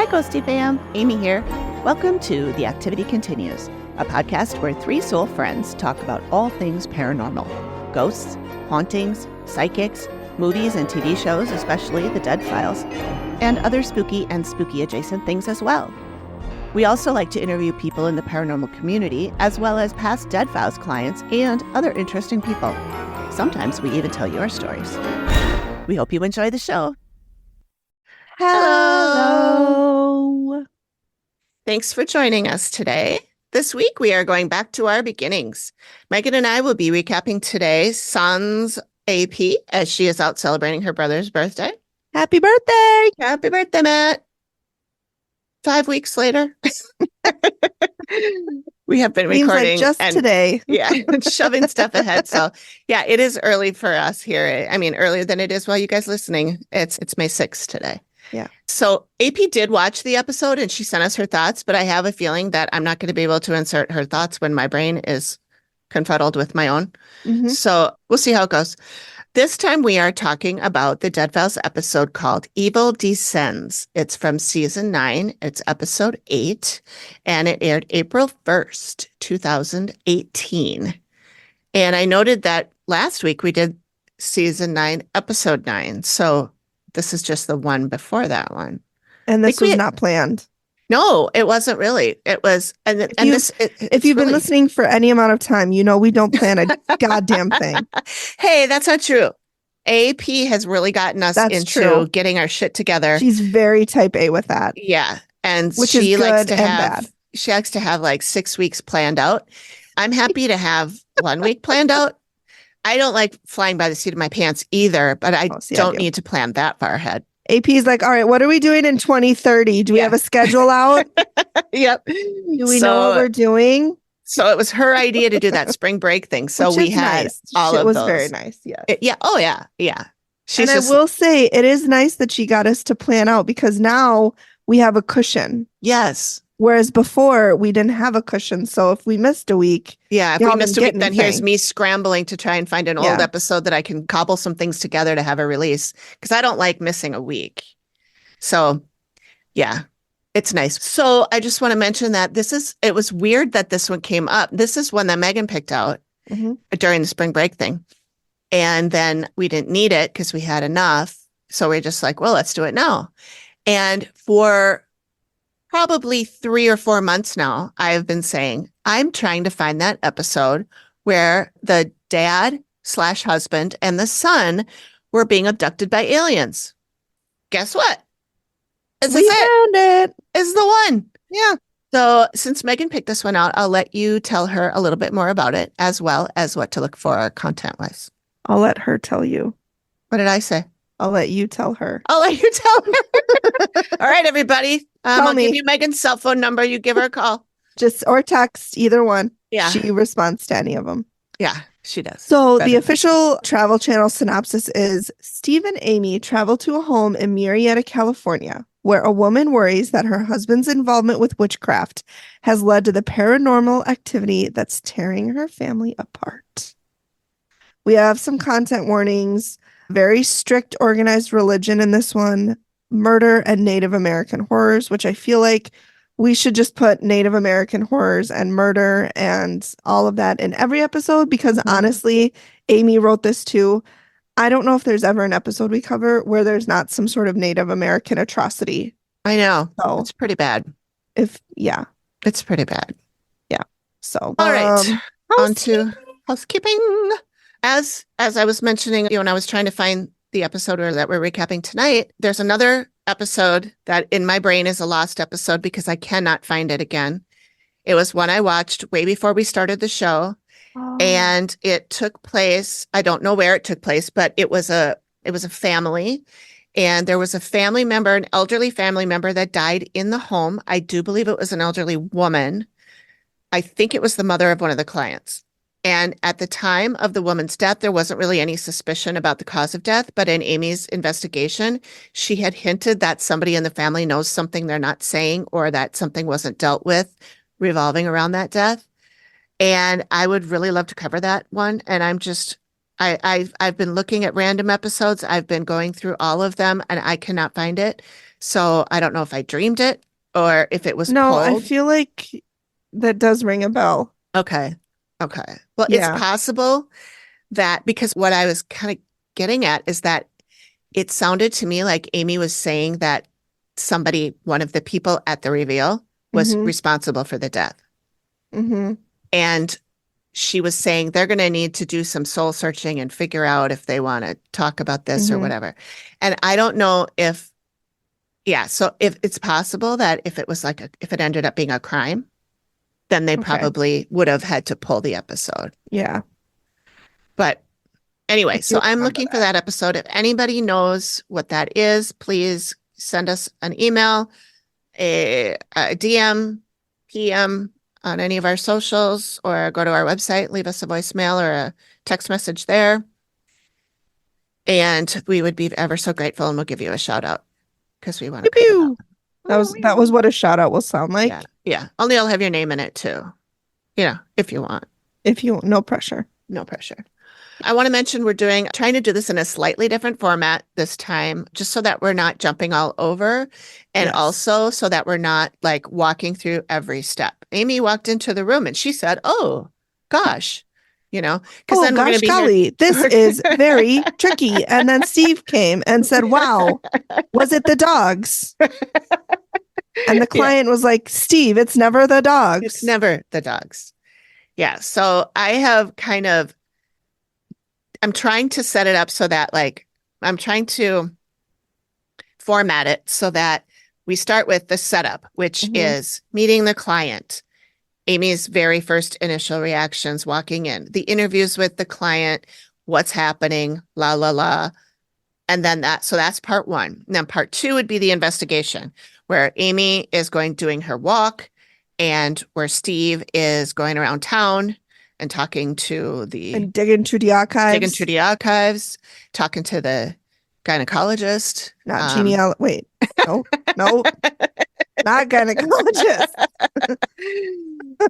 Hi, Ghosty fam. Amy here. Welcome to The Activity Continues, a podcast where three soul friends talk about all things paranormal. Ghosts, hauntings, psychics, movies and TV shows, especially The Dead Files, and other spooky and spooky adjacent things as well. We also like to interview people in the paranormal community, as well as past Dead Files clients and other interesting people. Sometimes we even tell your stories. We hope you enjoy the show. Hello. Thanks for joining us today. This week, we are going back to our beginnings. Megan and I will be recapping today's Sans AP as she is out celebrating her brother's birthday. Happy birthday! Happy birthday, Matt. 5 weeks later. We have been recording. Seems like just today. Yeah, shoving stuff ahead. So yeah, it is early for us here. I mean, earlier than it is while you guys listening. It's May 6th today. Yeah. So AP did watch the episode and she sent us her thoughts, but I have a feeling that I'm not going to be able to insert her thoughts when my brain is confuddled with my own. Mm-hmm. So we'll see how it goes. This time we are talking about the Dead Files episode called Evil Descends. It's from season 9. It's episode 8, and it aired April 1st, 2018. And I noted that last week we did season 9, episode 9. So this is just the one before that one. And this was not planned. No, it wasn't really. It was, if you've been listening for any amount of time, you know we don't plan a goddamn thing. Hey, that's not true. AP has really gotten us into getting our shit together. She's very type A with that. Yeah, and which she is likes good to and have bad. She likes to have like 6 weeks planned out. I'm happy to have 1 week planned out. I don't like flying by the seat of my pants either, but I don't need to plan that far ahead. AP's like, all right, what are we doing in 2030? Do we have a schedule out? Yep. Do we know what we're doing? So it was her idea to do that spring break thing. So we had all of those. It was very nice. Yeah. Oh, yeah. Yeah. And I will say it is nice that she got us to plan out because now we have a cushion. Yes. Whereas before we didn't have a cushion. So if we missed a week. Yeah. If we missed a week, then here's me scrambling to try and find an old episode that I can cobble some things together to have a release. Because I don't like missing a week. So yeah, it's nice. So I just want to mention that it was weird that this one came up. This is one that Megan picked out during the spring break thing. And then we didn't need it because we had enough. So we're just like, well, let's do it now. And for probably 3 or 4 months now, I have been saying, I'm trying to find that episode where the dad/husband and the son were being abducted by aliens. Guess what? We found it. It's the one. Yeah. So since Megan picked this one out, I'll let you tell her a little bit more about it, as well as what to look for content-wise. I'll let her tell you. What did I say? I'll let you tell her. I'll let you tell her. All right, everybody. I'll give you Megan's cell phone number. You give her a call. Or text, either one. Yeah. She responds to any of them. Yeah, she does. So the official Travel Channel synopsis is Steve and Amy travel to a home in Murrieta, California, where a woman worries that her husband's involvement with witchcraft has led to the paranormal activity that's tearing her family apart. We have some content warnings. Very strict organized religion in this one, murder and Native American horrors, which I feel like we should just put Native American horrors and murder and all of that in every episode because honestly, Amy wrote this too. I don't know if there's ever an episode we cover where there's not some sort of Native American atrocity. I know. So, it's pretty bad. It's pretty bad. Yeah. So all right. On to housekeeping. As I was mentioning, when I was trying to find the episode that we're recapping tonight, there's another episode that in my brain is a lost episode because I cannot find it again. It was one I watched way before we started the show. Oh. And it took place, I don't know where it took place, but it was a family. And there was a family member, an elderly family member that died in the home. I do believe it was an elderly woman. I think it was the mother of one of the clients. And at the time of the woman's death, there wasn't really any suspicion about the cause of death. But in Amy's investigation, she had hinted that somebody in the family knows something they're not saying or that something wasn't dealt with revolving around that death. And I would really love to cover that one. And I'm just I've been looking at random episodes. I've been going through all of them and I cannot find it. So I don't know if I dreamed it or if it was No, I pulled. feel like that does ring a bell. Okay. Okay. Well, it's Yeah. possible that because what I was kind of getting at is that it sounded to me like Amy was saying that somebody, one of the people at the reveal, was Mm-hmm. responsible for the death. Mm-hmm. And she was saying they're going to need to do some soul searching and figure out if they want to talk about this or Mm-hmm. whatever. And I don't know if, yeah, so if it's possible that if it was like, if it ended up being a crime, then they Okay. probably would have had to pull the episode. Yeah. But I anyway, so do I'm remember looking for that. that episode. If anybody knows what that is, please send us an email, a DM, PM on any of our socials, or go to our website, leave us a voicemail or a text message there. And we would be ever so grateful and we'll give you a shout out because we want to Pew pick them out. pew. That was what a shout out will sound Yeah. like. Yeah. Only I'll have your name in it too. If you want. If you no pressure. No pressure. I want to mention we're trying to do this in a slightly different format this time, just so that we're not jumping all over and Yes. also so that we're not like walking through every step. Amy walked into the room and she said, "Oh, gosh," because Oh then we're going gosh, to be here. golly, this is very tricky. And then Steve came and said, "Wow, was it the dogs?" And the Yeah, client was like, "Steve, it's never the it's dogs." never the dogs. Yeah. So I have I'm trying to set it up so that I'm trying to format it so that we start with the setup, which Mhm. is meeting the client, Amy's very first initial reactions walking in, the interviews with the client, what's happening, la, la, la. And then so that's part one. And then part two would be the investigation, where Amy is doing her walk and where Steve is going around town and talking to And digging through the archives. talking to the gynecologist. Not genealogy. Wait, no, no, not gynecologist.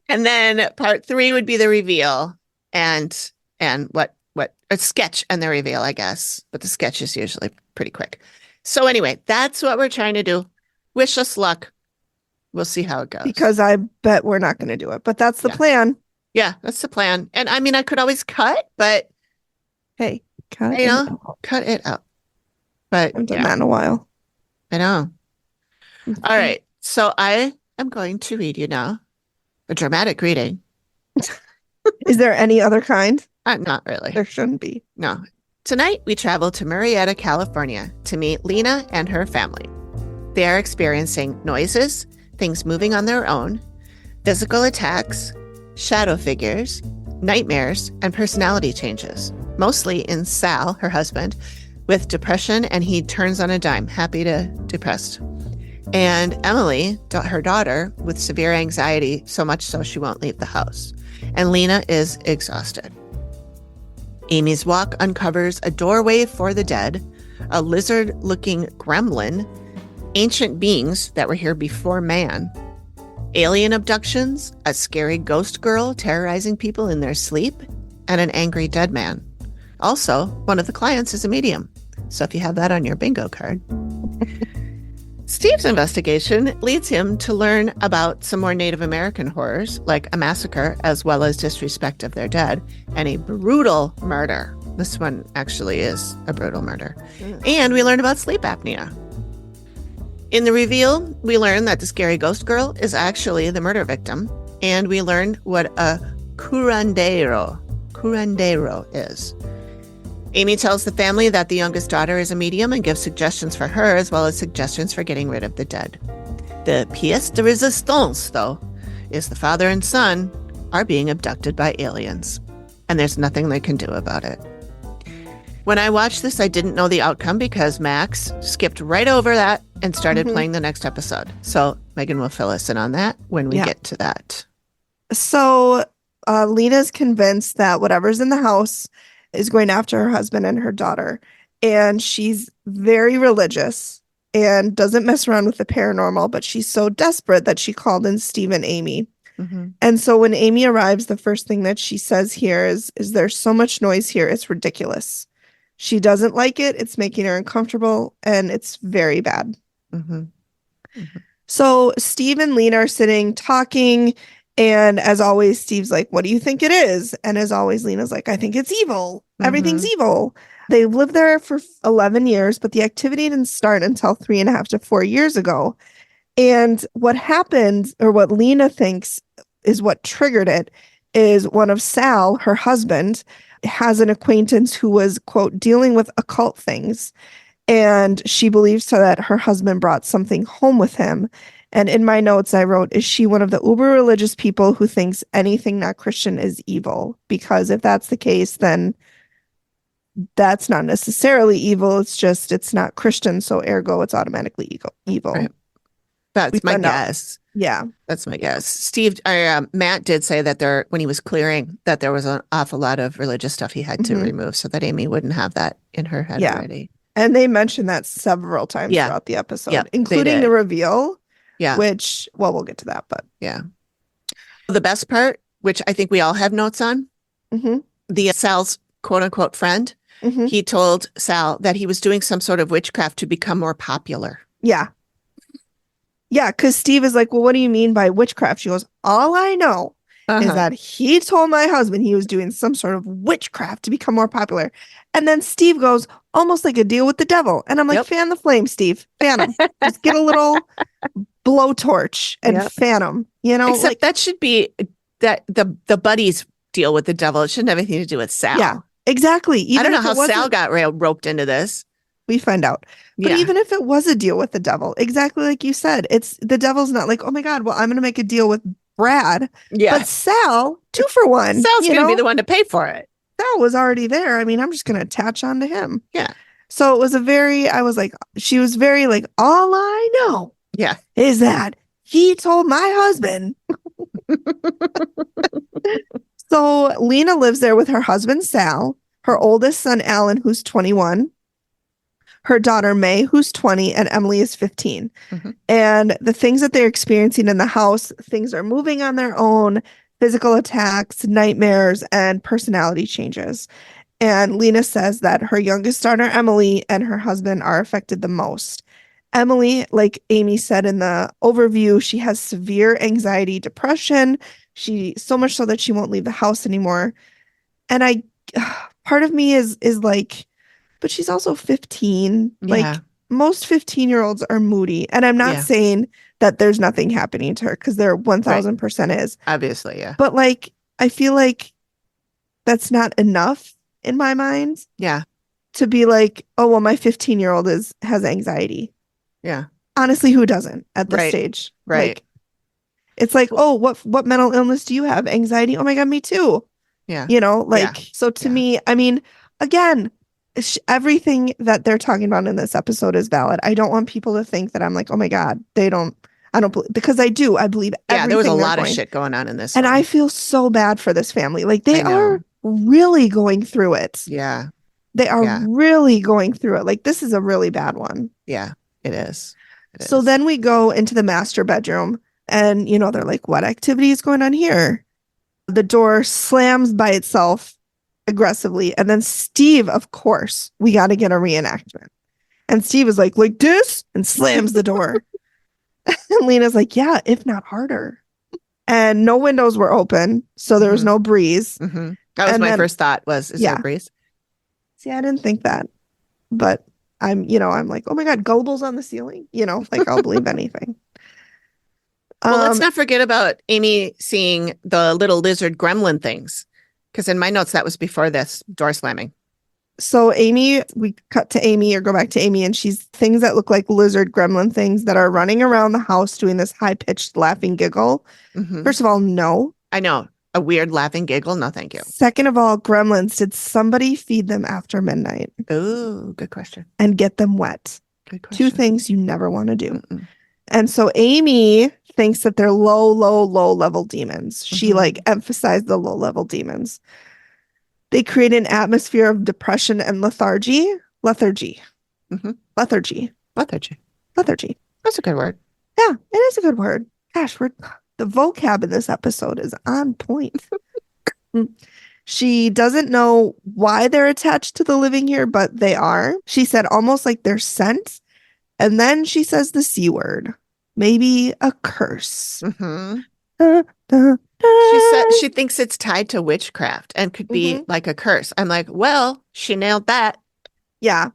And then part three would be the reveal and what a sketch and the reveal, I guess. But the sketch is usually pretty quick. So anyway, that's what we're trying to do. Wish us luck. We'll see how it goes. Because I bet we're not going to do it, but that's the plan. Yeah, that's the plan. And I mean, I could always cut, but Hey, cut it out. But I haven't done that in a while. I know. All right. So I am going to read you now a dramatic reading. Is there any other kind? Not really. There shouldn't be. No. Tonight, we travel to Murrieta, California to meet Lena and her family. They are experiencing noises, things moving on their own, physical attacks, shadow figures, nightmares, and personality changes, mostly in Sal, her husband, with depression, and he turns on a dime, happy to depressed. And Emily, her daughter, with severe anxiety, so much so she won't leave the house. And Lena is exhausted. Amy's walk uncovers a doorway for the dead, a lizard-looking gremlin, ancient beings that were here before man, alien abductions, a scary ghost girl terrorizing people in their sleep, and an angry dead man. Also, one of the clients is a medium. So if you have that on your bingo card. Steve's investigation leads him to learn about some more Native American horrors, like a massacre as well as disrespect of their dead, and a brutal murder. This one actually is a brutal murder. And we learn about sleep apnea. In the reveal, we learn that the scary ghost girl is actually the murder victim, and we learn what a curandero is. Amy tells the family that the youngest daughter is a medium and gives suggestions for her as well as suggestions for getting rid of the dead. The pièce de résistance, though, is the father and son are being abducted by aliens, and there's nothing they can do about it. When I watched this, I didn't know the outcome because Max skipped right over that and started playing the next episode. So Megan will fill us in on that when we get to that. So Lena's convinced that whatever's in the house is going after her husband and her daughter. And she's very religious and doesn't mess around with the paranormal, but she's so desperate that she called in Steve and Amy. Mm-hmm. And so when Amy arrives, the first thing that she says here is there's so much noise here. It's ridiculous. She doesn't like it. It's making her uncomfortable, and it's very bad. Mm-hmm. Mm-hmm. So Steve and Lena are sitting talking. And as always, Steve's like, what do you think it is? And as always, Lena's like, I think it's evil. Everything's evil. They've lived there for 11 years, but the activity didn't start until 3.5 to 4 years ago. And what happened, or what Lena thinks is what triggered it, is one of Sal, her husband, has an acquaintance who was, quote, dealing with occult things. And she believes that her husband brought something home with him. And in my notes, I wrote, is she one of the uber religious people who thinks anything not Christian is evil? Because if that's the case, then that's not necessarily evil. It's just, it's not Christian. So ergo, it's automatically evil. Right. That's my guess. Yeah. That's my guess. Matt did say that when he was clearing, that there was an awful lot of religious stuff he had to remove so that Amy wouldn't have that in her head already. And they mentioned that several times throughout the episode, including the reveal. Yeah. Which, well, we'll get to that, but. Yeah. The best part, which I think we all have notes on, the Sal's quote unquote friend, he told Sal that he was doing some sort of witchcraft to become more popular. Yeah. Yeah, because Steve is like, well, what do you mean by witchcraft? She goes, all I know is that he told my husband he was doing some sort of witchcraft to become more popular. And then Steve goes, almost like a deal with the devil. And I'm like, fan the flame, Steve. Fan him. Just get a little blowtorch and fan him. You know, except that should be that the buddies deal with the devil. It shouldn't have anything to do with Sal. Yeah, exactly. I don't know how Sal got roped into this. We find out. But even if it was a deal with the devil, exactly like you said, it's the devil's not like, oh my God, well, I'm going to make a deal with Brad. Yeah. But Sal, 2 for 1. Sal's going to be the one to pay for it. Sal was already there. I mean, I'm just going to attach on to him. Yeah. So it was she was very like, all I know is that he told my husband. So Lena lives there with her husband, Sal, her oldest son, Alan, who's 21. Her daughter, May, who's 20, and Emily is 15. And the things that they're experiencing in the house, things are moving on their own, physical attacks, nightmares, and personality changes. And Lena says that her youngest daughter, Emily, and her husband are affected the most. Emily, like Amy said in the overview, she has severe anxiety, depression. So much so that she won't leave the house anymore. And part of me is like, but she's also 15. Like most 15-year-olds are moody. And I'm not saying that there's nothing happening to her, because there 1000% is. Obviously, yeah. But like, I feel like that's not enough in my mind. Yeah. To be like, oh, well, my 15-year-old has anxiety. Yeah. Honestly, who doesn't at this stage? Right. Like, it's like, oh, what mental illness do you have? Anxiety? Oh my God, me too. Yeah. You know, like, so to me, I mean, again, everything that they're talking about in this episode is valid. I don't want people to think that I'm like, oh my God, I don't believe, because I do. I believe everything. Yeah, there was a lot of shit going on in this. And I feel so bad for this family. Like, they are really going through it. Yeah. They are really going through it. Like, this is a really bad one. Yeah, it is. So then we go into the master bedroom, and, you know, they're like, what activity is going on here? The door slams by itself aggressively. And then Steve, of course, we got to get a reenactment. And Steve is like this, and slams the door. And Lena's like, yeah, if not harder. And no windows were open, so there was no breeze. That was my first thought is there a breeze? See, I didn't think that. But I'm like, oh my God, gullibles on the ceiling. You know, like, I'll believe anything. Well, let's not forget about Amy seeing the little lizard gremlin things. Because in my notes, that was before this door slamming. So we cut to Amy, or go back to Amy, and she's things that look like lizard gremlin things that are running around the house doing this high-pitched laughing giggle. First of all, no. I know. A weird laughing giggle? No, thank you. Second of all, gremlins, did somebody feed them after midnight? Oh, good question. And get them wet? Good question. 2 things you never want to do. And so Amy thinks that they're low level demons. She emphasized the low level demons. They create an atmosphere of depression and lethargy. Lethargy. Lethargy. That's a good word. Yeah, it is a good word. Gosh, The vocab in this episode is on point. She doesn't know why they're attached to the living here, but they are. She said almost like they're sent. And then she says the C word. Maybe a curse. Mm-hmm. Da, da, She said da. she thinks it's tied to witchcraft and could be like a curse. I'm like, well, she nailed that. Yeah.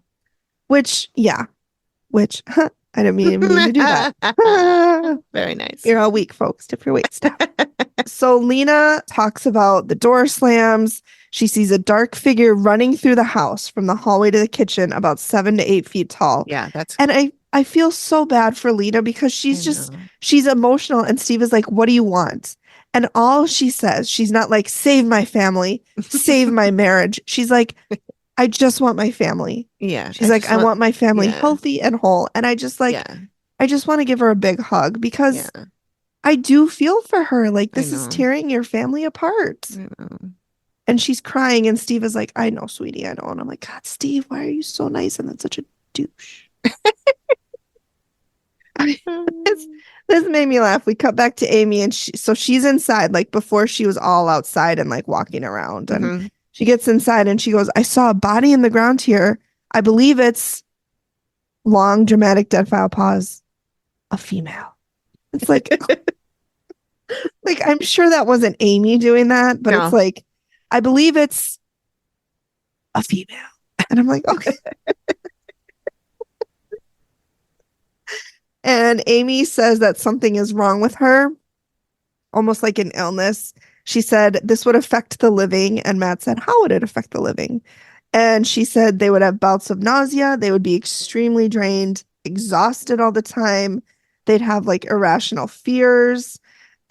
Which I didn't mean to do that. Very nice. You're all weak, folks. Tip your weight stuff. So Lena talks about the door slams. She sees a dark figure running through the house from the hallway to the kitchen, about 7 to 8 feet tall. Yeah, that's. And I feel so bad for Lena because she's emotional. And Steve is like, what do you want? And all she says, she's not like, save my family, save my marriage. She's like, I just want my family. Yeah. She's like, I want my family healthy and whole. And I just like, I just want to give her a big hug because I do feel for her. Like, this is tearing your family apart. And she's crying. And Steve is like, I know, sweetie, I know. And I'm like, God, Steve, why are you so nice? And that's such a douche. This made me laugh. We cut back to Amy, and she's inside, like before she was all outside and like walking around. And she gets inside and she goes, I saw a body in the ground here. I believe it's long, dramatic dead file pause. A female. It's like, like I'm sure that wasn't Amy doing that, but it's like, I believe it's a female. And I'm like, okay. And Amy says that something is wrong with her, almost like an illness. She said this would affect the living. And Matt said, how would it affect the living? And she said they would have bouts of nausea. They would be extremely drained, exhausted all the time. They'd have like irrational fears.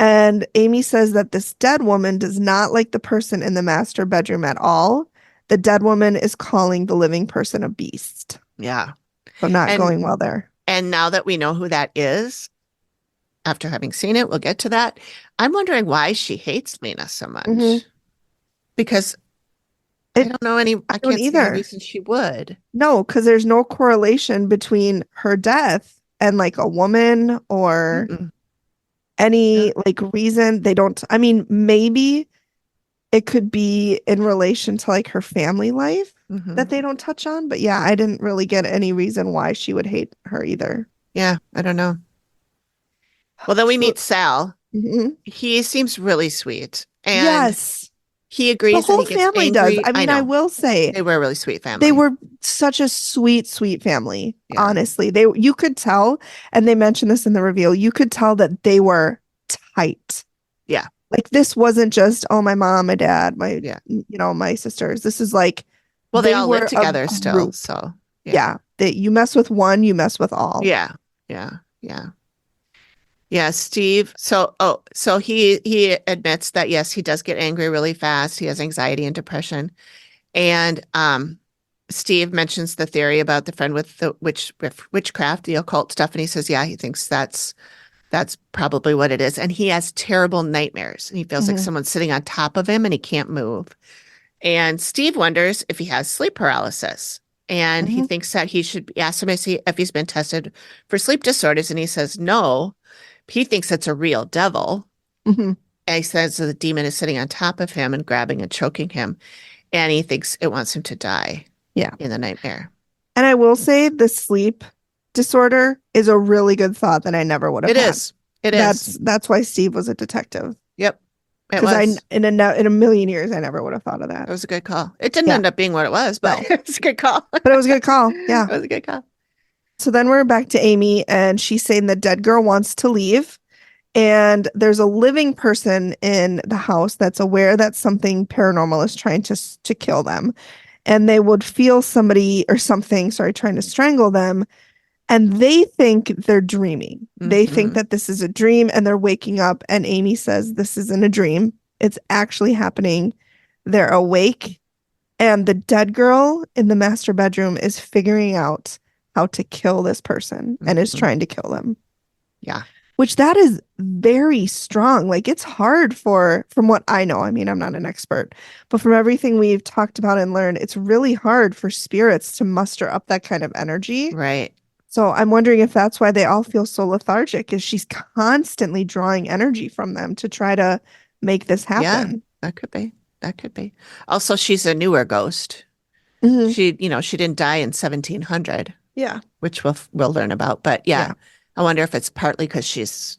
And Amy says that this dead woman does not like the person in the master bedroom at all. The dead woman is calling the living person a beast. Yeah. So not going well there. And now that we know who that is, after having seen it, we'll get to that. I'm wondering why she hates Lena so much. Because I don't know I can't see any reason she would. No, because there's no correlation between her death and like a woman or any like reason. They don't, I mean, maybe it could be in relation to like her family life that they don't touch on. But yeah, I didn't really get any reason why she would hate her either. Yeah, I don't know. Well, then we meet Sal. He seems really sweet. And yes. He agrees. The whole family angry. does. I mean, I will say they were a really sweet family. They were such a sweet, sweet family. Yeah. Honestly, you could tell, and they mentioned this in the reveal. You could tell that they were tight. Yeah, like this wasn't just my mom, my dad, my my sisters. This is like they all live together still. So you mess with one, you mess with all. Yeah. Steve. So he admits that, yes, he does get angry really fast. He has anxiety and depression. And Steve mentions the theory about the friend with the witchcraft, the occult stuff. And he says, he thinks that's probably what it is. And he has terrible nightmares. And he feels like someone's sitting on top of him and he can't move. And Steve wonders if he has sleep paralysis. And he thinks that he should ask him if he's been tested for sleep disorders. And he says no. He thinks it's a real devil. And he says the demon is sitting on top of him and grabbing and choking him. And he thinks it wants him to die in the nightmare. And I will say the sleep disorder is a really good thought that I never would have had. It is. That's why Steve was a detective. Yep. Because in a million years, I never would have thought of that. It was a good call. It didn't end up being what it was, but it was a good call. But it was a good call. Yeah. It was a good call. So then we're back to Amy, and she's saying the dead girl wants to leave. And there's a living person in the house that's aware that something paranormal is trying to kill them. And they would feel somebody or something, trying to strangle them. And they think they're dreaming. They think that this is a dream and they're waking up. And Amy says, this isn't a dream. It's actually happening. They're awake. And the dead girl in the master bedroom is figuring out how to kill this person and is trying to kill them. Yeah. Which that is very strong. Like it's hard from what I know. I mean, I'm not an expert, but from everything we've talked about and learned, it's really hard for spirits to muster up that kind of energy. Right. So I'm wondering if that's why they all feel so lethargic, is she's constantly drawing energy from them to try to make this Yeah, happen. that could be. That could be. Also, she's a newer ghost. Mhm. She didn't die in 1700, Yeah. which we'll learn about. But yeah, Yeah. I wonder if it's partly because she's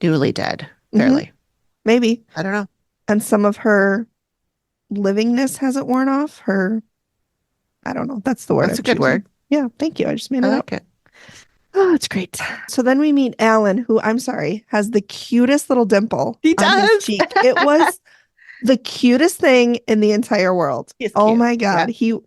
newly dead, Hmm. fairly. Maybe. I don't know. And some of her livingness hasn't worn off. I don't know. That's the word That's I'm a good choosing. word. Yeah. Thank you. I just made I it like up. it. Oh, it's great. So then we meet Alan, who, I'm sorry, has the cutest little dimple He on his does. cheek. It was the cutest thing in the entire world. He's Oh cute. my Yeah. God.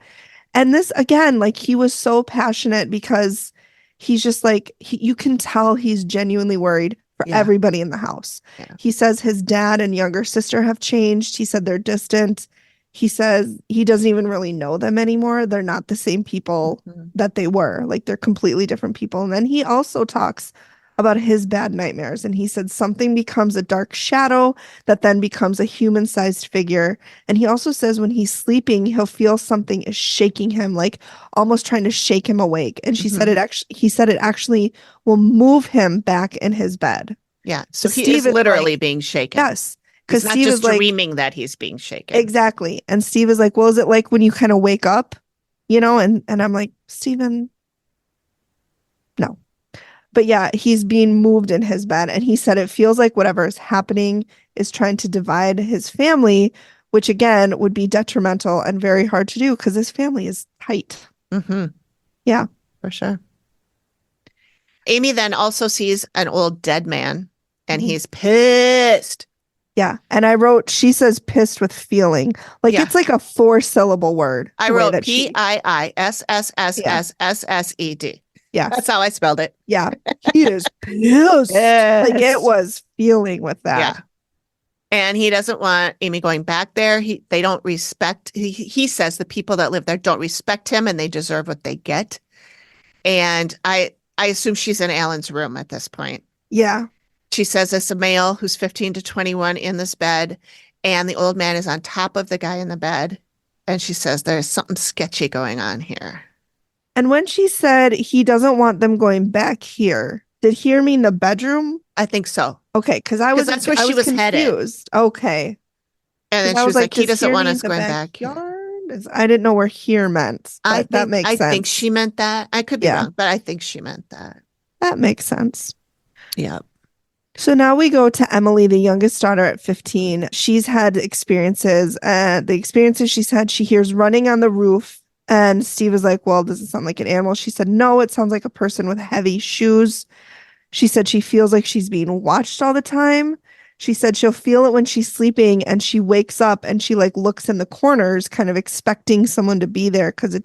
And this again, like he was so passionate because he's just like, you can tell he's genuinely worried for Yeah. everybody in the house. Yeah. He says his dad and younger sister have changed. He said they're distant. He says he doesn't even really know them anymore. They're not the same people Mhm. that they were. Like they're completely different people. And then he also talks about his bad nightmares. And he said something becomes a dark shadow that then becomes a human sized figure. And he also says when he's sleeping, he'll feel something is shaking him, like almost trying to shake him awake. And Mhm. he said it actually will move him back in his bed. Yeah. So he is Steve is literally like, being shaken. yes. He's Because not Steve is just like, dreaming that he's being shaken. exactly. And Steve is like, well, is it like when you kind of wake up, you know? And I'm like, Steven, no. But yeah, he's being moved in his bed. And he said it feels like whatever is happening is trying to divide his family, which again would be detrimental and very hard to do because his family is tight. Hmm. Yeah. For sure. Amy then also sees an old dead man and Mhm. he's pissed. Yeah. And I wrote, she says pissed with feeling. Like Yeah. it's like a 4-syllable word. I The way wrote that she, yeah. PIISSSSSSSED. That's Yes. how I spelled it. Yeah. He is pissed. Like it Pissed. was feeling with that. Yeah. And he doesn't want Amy going back there. They don't respect, he says the people that live there don't respect him and they deserve what they get. And I assume she's in Alan's room at this point. Yeah. She says it's a male who's 15 to 21 in this bed, and the old man is on top of the guy in the bed. And she says there's something sketchy going on here. And when she said he doesn't want them going back here, did here mean the bedroom? I think so. Okay, because Because that's where I she was was headed. confused. Okay. And then Because I she was was like, like, he does doesn't here want mean us the going back here. backyard? I didn't know where here meant, but that makes I think sense. she meant that. I could be Yeah, wrong, but I think she meant that. that makes sense. Yeah. So now we go to Emily, the youngest daughter at 15. She's had experiences. The experiences she's had, she hears running on the roof. And Steve is like, well, does it sound like an animal? She said, no, it sounds like a person with heavy shoes. She said she feels like she's being watched all the time. She said she'll feel it when she's sleeping and she wakes up and she like looks in the corners, kind of expecting someone to be there because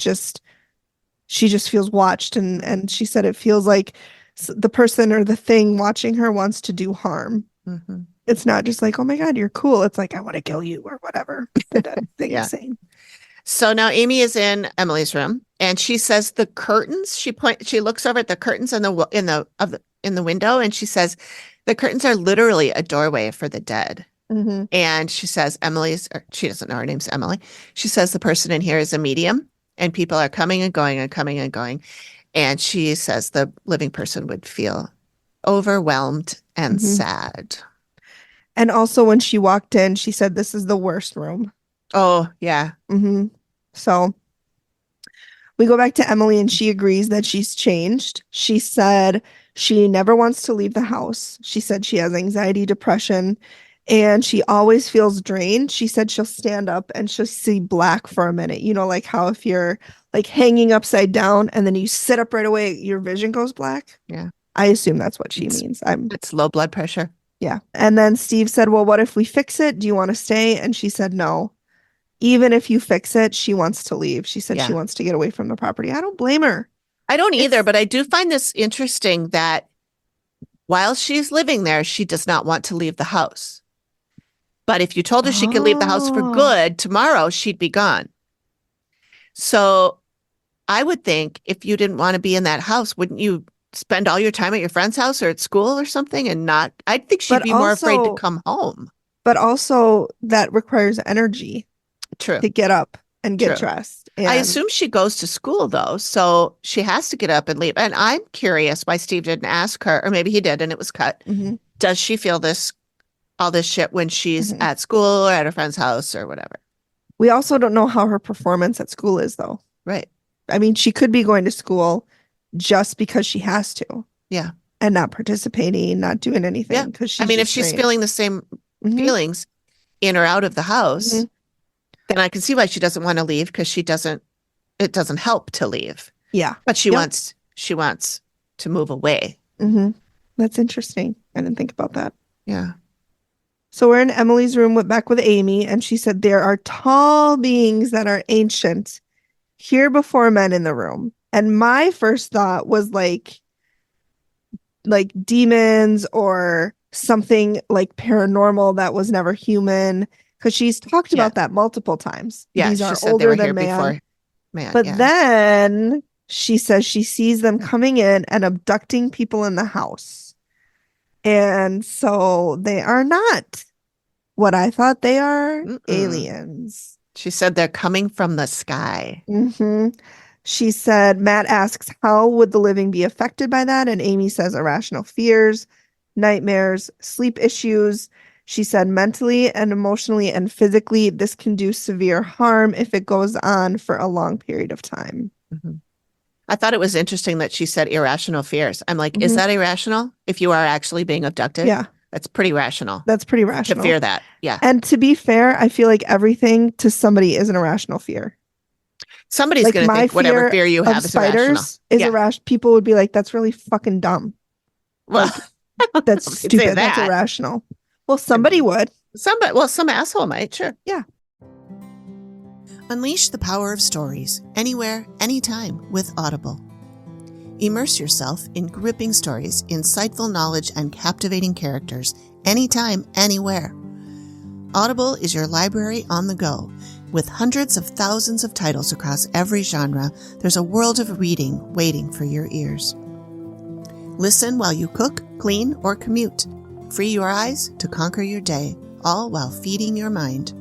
she just feels watched. And she said it feels like the person or the thing watching her wants to do harm. Mhm. It's not just like, oh my God, you're cool. It's like, I want to kill you or whatever the dead thing Yeah. is saying. So now Amy is in Emily's room and she says the curtains, she looks over at the curtains in the window and she says the curtains are literally a doorway for the dead. Mm-hmm. And she says she doesn't know her name's Emily. She says the person in here is a medium and people are coming and going and coming and going. And she says the living person would feel overwhelmed and Mm-hmm. sad. And also when she walked in, she said, this is the worst room. Oh, yeah. Mm-hmm. So we go back to Emily and she agrees that she's changed. She said she never wants to leave the house. She said she has anxiety, depression, and she always feels drained. She said she'll stand up and she'll see black for a minute. You know, like how if you're like hanging upside down and then you sit up right away, your vision goes black. Yeah. I assume that's what she means. It's low blood pressure. Yeah. And then Steve said, well, what if we fix it? Do you want to stay? And she said, no. Even if you fix it, she wants to leave. She said she Yeah. wants to get away from the property. I don't blame her. I don't either, but I do find this interesting that while she's living there, she does not want to leave the house. But if you told her she could leave the house for Oh. good, tomorrow she'd be gone. So I would think if you didn't want to be in that house, wouldn't you spend all your time at your friend's house or at school or something and not? I think she'd But be more afraid to also- come home. But also that requires energy True. to get up and get True. dressed. I And assume she goes to school though, so she has to get up and leave. And I'm curious why Steve didn't ask her, or maybe he did and it was cut. Mhm, Does she feel all this shit when she's mhm. at school or at her friend's house or whatever? We also don't know how her performance at school is, though. Right. I mean, she could be going to school just because she has to Yeah. and not participating, not doing Yeah. anything because she's I mean, if just she's trained. feeling the same Mhm, feelings in or out of the house, mhm. then I can see why she doesn't want to leave because it doesn't help to leave. Yeah. But she Yep. wants to move away. Mhm. That's interesting. I didn't think about that. Yeah. So we're in Emily's room back with Amy, and she said there are tall beings that are ancient here before men in the room. And my first thought was like demons or something like paranormal that was never human, because she's talked Yeah. about that multiple times. Yeah. These She are said they older were than here man. before man. But Yeah. then she says she sees them coming in and abducting people in the house. And so they are not what I thought they are. Mm-mm. Aliens. She said they're coming from the sky. Hmm. She said, Matt asks, how would the living be affected by that? And Amy says, irrational fears, nightmares, sleep issues. She said, mentally and emotionally and physically, this can do severe harm if it goes on for a long period of time. Mm-hmm. I thought it was interesting that she said irrational fears. I'm like, is Mhm. that irrational if you are actually being abducted? Yeah, That's pretty rational that's pretty to rational. fear that. Yeah. And to be fair, I feel like everything to somebody is an irrational fear. Somebody's Like going to my think whatever fear you of have is irrational. spiders is Yeah. irrational. People would be like, that's really fucking dumb. Well, That's I'd say stupid. That's that. irrational. Well, somebody would. some asshole might, sure. Yeah. Unleash the power of stories anywhere, anytime with Audible. Immerse yourself in gripping stories, insightful knowledge, and captivating characters anytime, anywhere. Audible is your library on the go. With hundreds of thousands of titles across every genre, there's a world of reading waiting for your ears. Listen while you cook, clean, or commute. Free your eyes to conquer your day, all while feeding your mind.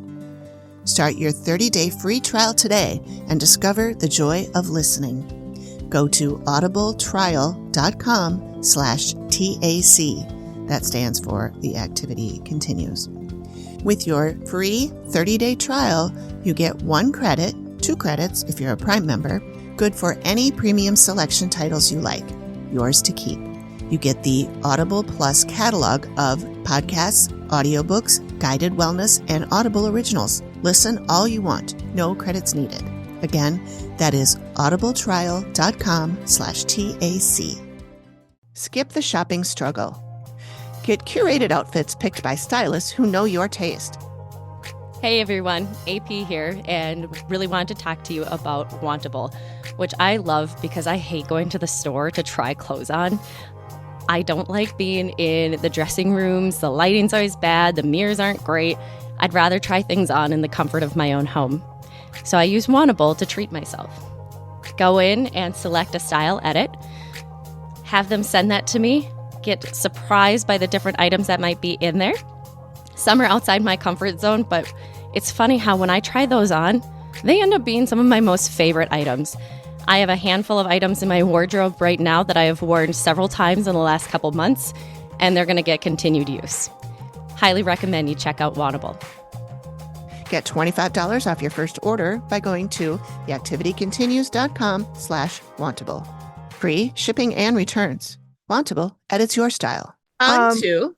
Start your 30-day free trial today and discover the joy of listening. Go to audibletrial.com/TAC. That stands for The Activity Continues. With your free 30-day trial, you get 1 credit, 2 credits if you're a Prime member, good for any premium selection titles you like, yours to keep. You get the Audible Plus catalog of podcasts, audiobooks, guided wellness, and Audible originals. Listen all you want, no credits needed. Again, that is audibletrial.com/TAC. Skip the shopping struggle. Get curated outfits picked by stylists who know your taste. Hey everyone, AP here, and really wanted to talk to you about Wantable, which I love because I hate going to the store to try clothes on. I don't like being in the dressing rooms, the lighting's always bad, the mirrors aren't great. I'd rather try things on in the comfort of my own home. So I use Wantable to treat myself. Go in and select a style edit, have them send that to me, get surprised by the different items that might be in there. Some are outside my comfort zone, but it's funny how when I try those on, they end up being some of my most favorite items. I have a handful of items in my wardrobe right now that I have worn several times in the last couple months, and they're going to get continued use. Highly recommend you check out Wantable. Get $25 off your first order by going to theactivitycontinues.com/wantable. Free shipping and returns. Wantable edits your style. On to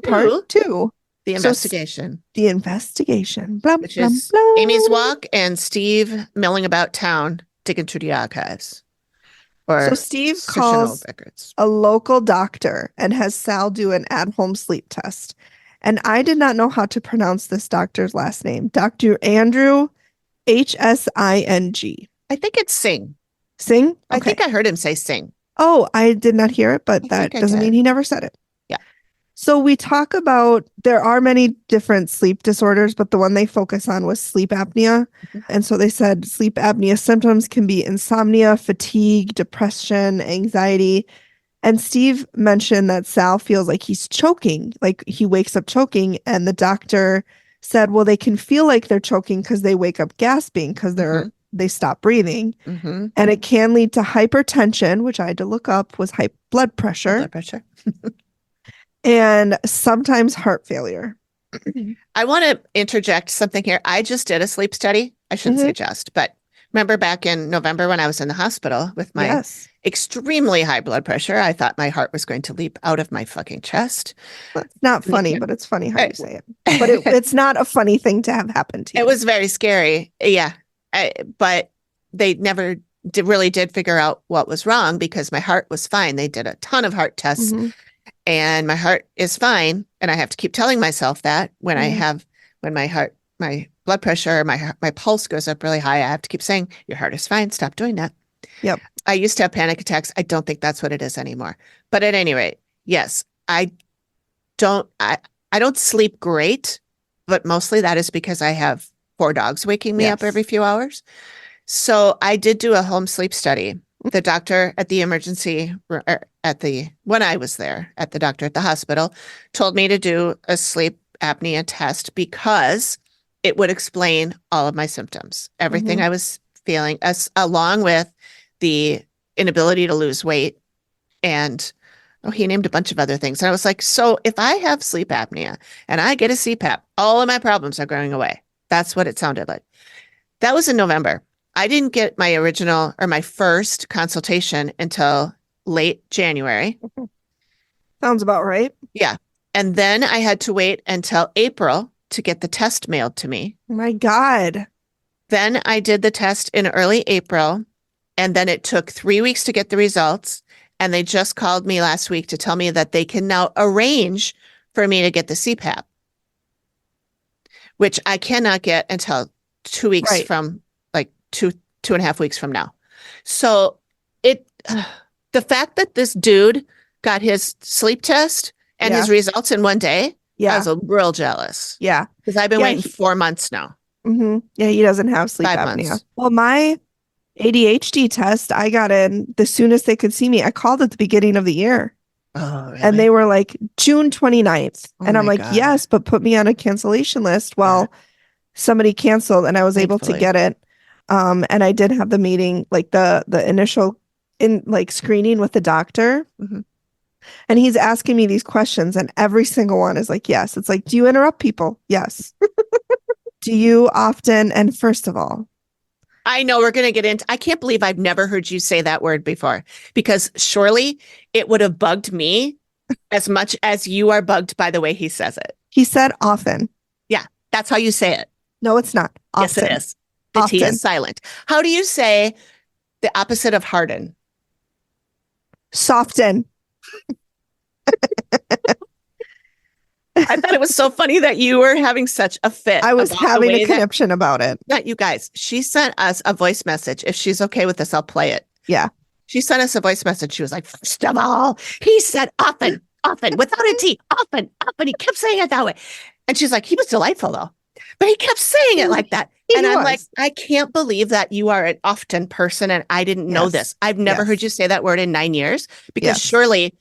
part two. The investigation. The investigation. Blum, Which blum, is blum. Amy's walk and Steve milling about town, digging through the archives. Or So Steve searching old calls records. a local doctor and has Sal do an at-home sleep test. And I did not know how to pronounce this doctor's last name. Dr. Andrew Hsing. I think it's Sing. Sing? Okay. I think I heard him say Sing. Oh, I did not hear it, but I that think I doesn't did. mean he never said it. Yeah. So we talk about, there are many different sleep disorders, but the one they focus on was sleep apnea. Mhm. And so they said sleep apnea symptoms can be insomnia, fatigue, depression, anxiety. And Steve mentioned that Sal feels like he's choking, like he wakes up choking, and the doctor said, well, they can feel like they're choking because they wake up gasping because they stop breathing. Mm-hmm. And it can lead to hypertension, which I had to look up was high blood pressure. Blood pressure. And sometimes heart failure. I want to interject something here. I just did a sleep study. I shouldn't say just, but remember back in November when I was in the hospital with my extremely high blood pressure, I thought my heart was going to leap out of my fucking chest. It's not funny, but it's funny how you say it. But it's not a funny thing to have happen to you. It was very scary. Yeah. But they never really did figure out what was wrong because my heart was fine. They did a ton of heart tests and my heart is fine. And I have to keep telling myself that when when my blood pressure, my pulse goes up really high, I have to keep saying, your heart is fine. Stop doing that. Yep. I used to have panic attacks. I don't think that's what it is anymore. But at any rate, yes, I don't sleep great, but mostly that is because I have 4 dogs waking me up every few hours. So I did do a home sleep study. The doctor at the emergency, when I was there at the doctor at the hospital, told me to do a sleep apnea test because it would explain all of my symptoms, everything I was feeling, along with the inability to lose weight. And he named a bunch of other things. And I was like, so if I have sleep apnea and I get a CPAP, all of my problems are going away. That's what it sounded like. That was in November. I didn't get my first consultation until late January. Sounds about right. Yeah. And then I had to wait until April to get the test mailed to me. Oh my God. Then I did the test in early April, and then it took 3 weeks to get the results. And they just called me last week to tell me that they can now arrange for me to get the CPAP, which I cannot get until 2 weeks from like 2.5 weeks from now. So the fact that this dude got his sleep test and his results in one day, I was real jealous. Yeah. Because I've been waiting 4 months now. Yeah, he doesn't have sleep 5 apnea. months. Well, my ADHD test, I got in the soonest they could see me. I called at the beginning of the year. Oh, really? And they were like, June 29th. And I'm like, God. yes, but put me on a cancellation list. Well, somebody canceled and I was able to get it. And I did have the meeting, like the initial screening with the doctor. And he's asking me these questions and every single one is like, yes. It's like, do you interrupt people? Yes. Do you often? And first of all, I know we're going to get into, I can't believe I've never heard you say that word before, because surely it would have bugged me as much as you are bugged by the way he says it. He said often. Yeah, that's how you say it. No, it's not. Often. Yes, it is. The T is silent. How do you say the opposite of harden? Soften. I thought it was so funny that you were having such a fit. I was having a conniption about it. Not you guys. She sent us a voice message. If she's okay with this, I'll play it. Yeah. She sent us a voice message. She was like, first of all, he said often, without a T, often. He kept saying it that way. And she's like, he was delightful though. But he kept saying it like that. And I'm like, I can't believe that you are an often person and I didn't know this. I've never heard you say that word in 9 years because surely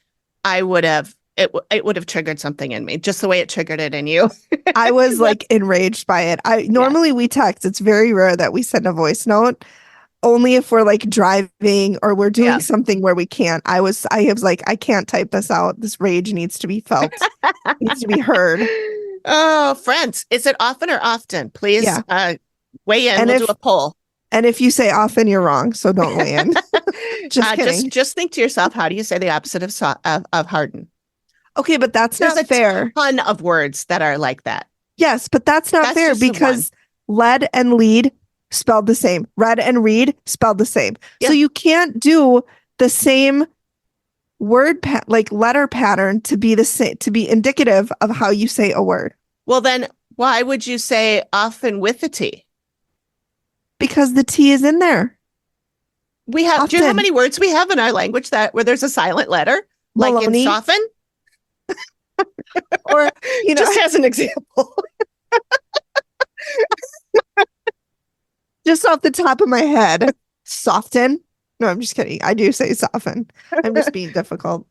I would have, it would have triggered something in me, just the way it triggered it in you. I was like enraged by it. Normally we text. It's very rare that we send a voice note. Only if we're like driving or we're doing something where we can't. I was like, I can't type this out. This rage needs to be felt. It needs to be heard. Oh, friends, is it often or often? Please weigh in. We'll do a poll. And if you say often, you're wrong. So don't weigh in. Just think to yourself, how do you say the opposite of harden? Okay, but that's There's not fair. A ton of words that are like that. Yes, but that's not fair because lead and lead spelled the same. Read and read spelled the same. Yeah. So you can't do the same word letter pattern to be the same, to be indicative of how you say a word. Well, then why would you say often with the T? Because the T is in there. We have. Often. Do you know how many words we have in our language where there's a silent letter, like in soften? Or just as an example. Just off the top of my head, soften. No, I'm just kidding. I do say soften. I'm just being difficult.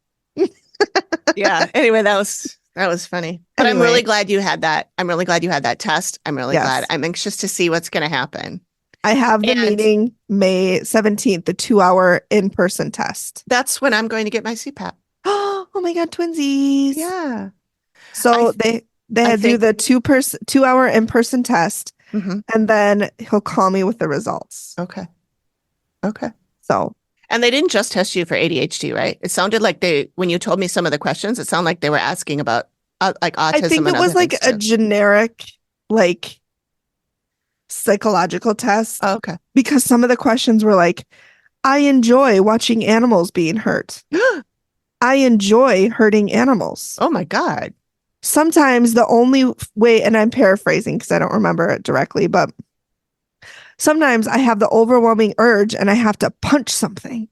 Yeah. Anyway, that was That was funny. But I'm Anyway. really glad you had that. I'm really glad you had that test. I'm really Yes. glad. I'm anxious to see what's going to happen. I have the And- meeting May 17th, the 2-hour in-person test. That's when I'm going to get my CPAP. Oh my God, twinsies. Yeah. So I they had to do the 2-hour in-person test, Mhm. and then he'll call me with the results. Okay. So And they didn't just test you for ADHD, right? It sounded like when you told me some of the questions, it sounded like they were asking about like autism. I think and it was other like things a too. generic, like psychological test, Oh, okay. because some of the questions were like, I enjoy watching animals being hurt. I enjoy hurting animals. Oh my God. Sometimes the only way, and I'm paraphrasing because I don't remember it directly, but sometimes I have the overwhelming urge and I have to punch something.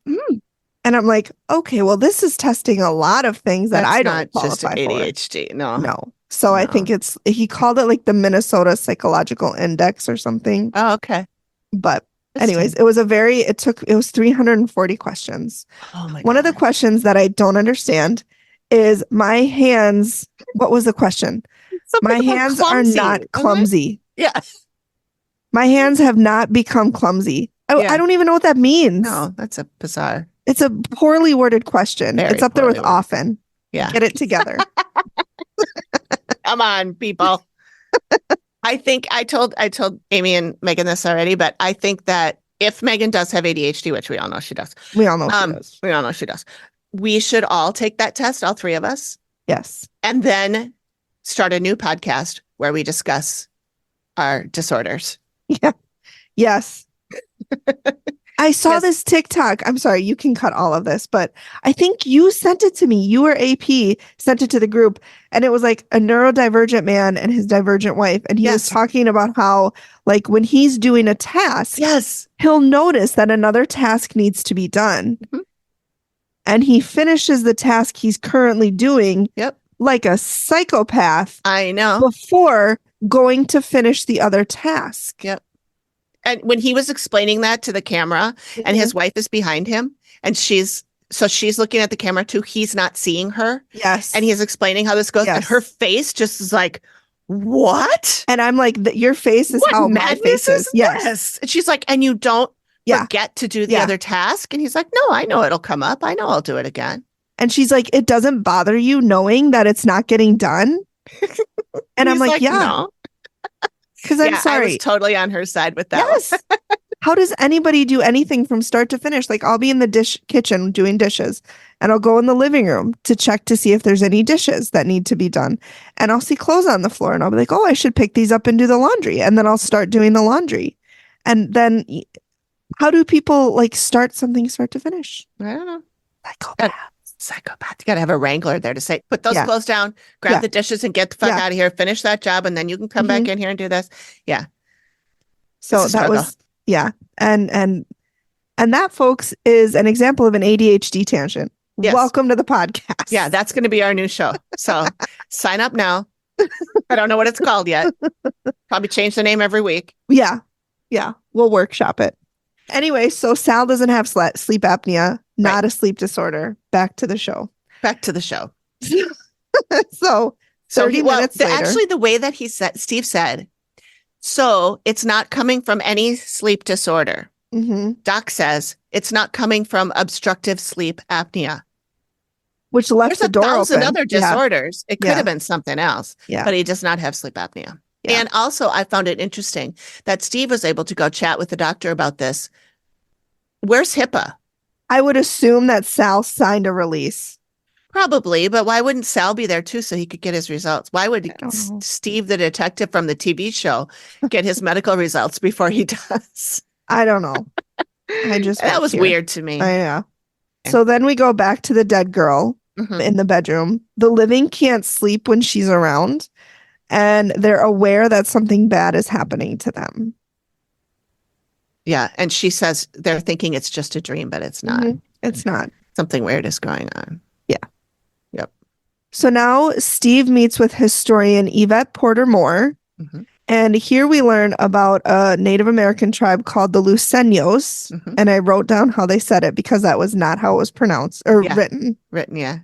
And I'm like, okay, well, this is testing a lot of things that That's I not don't just qualify for. ADHD. No. No. So I No. think he called it like the Minnesota Psychological Index or something. Oh, okay. But anyways, Interesting. it was 340 questions. Oh my One of the God. questions that I don't understand is my hands. What was the question? My Something about hands are clumsy, not wasn't it? clumsy. Yeah. My hands have not become clumsy. Yeah. I don't even know what that means. No, that's a bizarre. It's a poorly worded question. Very It's up there with poorly worded. often. Yeah. Get it together. Come on, people. I think I told Amy and Megan this already, but I think that if Megan does have ADHD, which we all know she does, We all know she does. we all know she does, we should all take that test, all three of us, Yes. and then start a new podcast where we discuss our disorders. Yeah. Yes. I saw Yes. this TikTok. I'm sorry, you can cut all of this, but I think you sent it to me. You or AP sent it to the group, and it was like a neurodivergent man and his divergent wife. And he was Yes. talking about how, like, when he's doing a task, Yes. he'll notice that another task needs to be done. Mhm. And he finishes the task he's currently doing Yep. like a psychopath I know. before going to finish the other task. Yep. And when he was explaining that to the camera, and his wife is behind him, and she's looking at the camera too. He's not seeing her. Yes. And he's explaining how this goes. And Yes. her face just is like, what? And I'm like, your face is What how my madness face is. Yes. this? And she's like, and you don't Yeah. forget to do the Yeah. other task? And he's like, no, I know it'll come up. I know I'll do it again. And she's like, it doesn't bother you knowing that it's not getting done? And I'm He's like, yeah, no. because I'm Yeah, I sorry. was totally on her side with that. Yes. How does anybody do anything from start to finish? Like, I'll be in the kitchen doing dishes, and I'll go in the living room to check to see if there's any dishes that need to be done. And I'll see clothes on the floor, and I'll be like, oh, I should pick these up and do the laundry. And then I'll start doing the laundry. And then how do people like start something start to finish? I don't know. Psychopath. Psychopath. You got to have a wrangler there to say, put those Yeah. clothes down, grab Yeah. the dishes, and get the fuck Yeah. out of here. Finish that job, and then you can come back in here and do this. Yeah. So It's a that struggle. was, yeah. And that, folks, is an example of an ADHD tangent. Yes. Welcome to the podcast. Yeah, that's going to be our new show. So sign up now. I don't know what it's called yet. Probably change the name every week. Yeah. Yeah. We'll workshop it. Anyway, so Sal doesn't have sleep apnea, not a sleep disorder. Back to the show. Back to the show. So 30 minutes later. Actually, the way that Steve said, so it's not coming from any sleep disorder. Mhm. Doc says it's not coming from obstructive sleep apnea. Which left There's the door 1,000 open. other Yeah. disorders. It could Yeah. have been something else, Yeah. but he does not have sleep apnea. Yeah. And also, I found it interesting that Steve was able to go chat with the doctor about this. Where's HIPAA? I would assume that Sal signed a release. Probably, but why wouldn't Sal be there too so he could get his results? Why would I don't know. Steve, the detective from the TV show, get his medical results before he does? I don't know. I just That work was here. weird to me. Yeah. So then we go back to the dead girl Mhm. in the bedroom. The living can't sleep when she's around, and they're aware that something bad is happening to them. Yeah, and she says they're thinking it's just a dream, but it's not. Mhm. It's not. Something weird is going on. So now Steve meets with historian Yvette Porter Moore. Mhm. And here we learn about a Native American tribe called the Luceños. Mhm. And I wrote down how they said it because that was not how it was pronounced or Yeah. written. Written, yeah.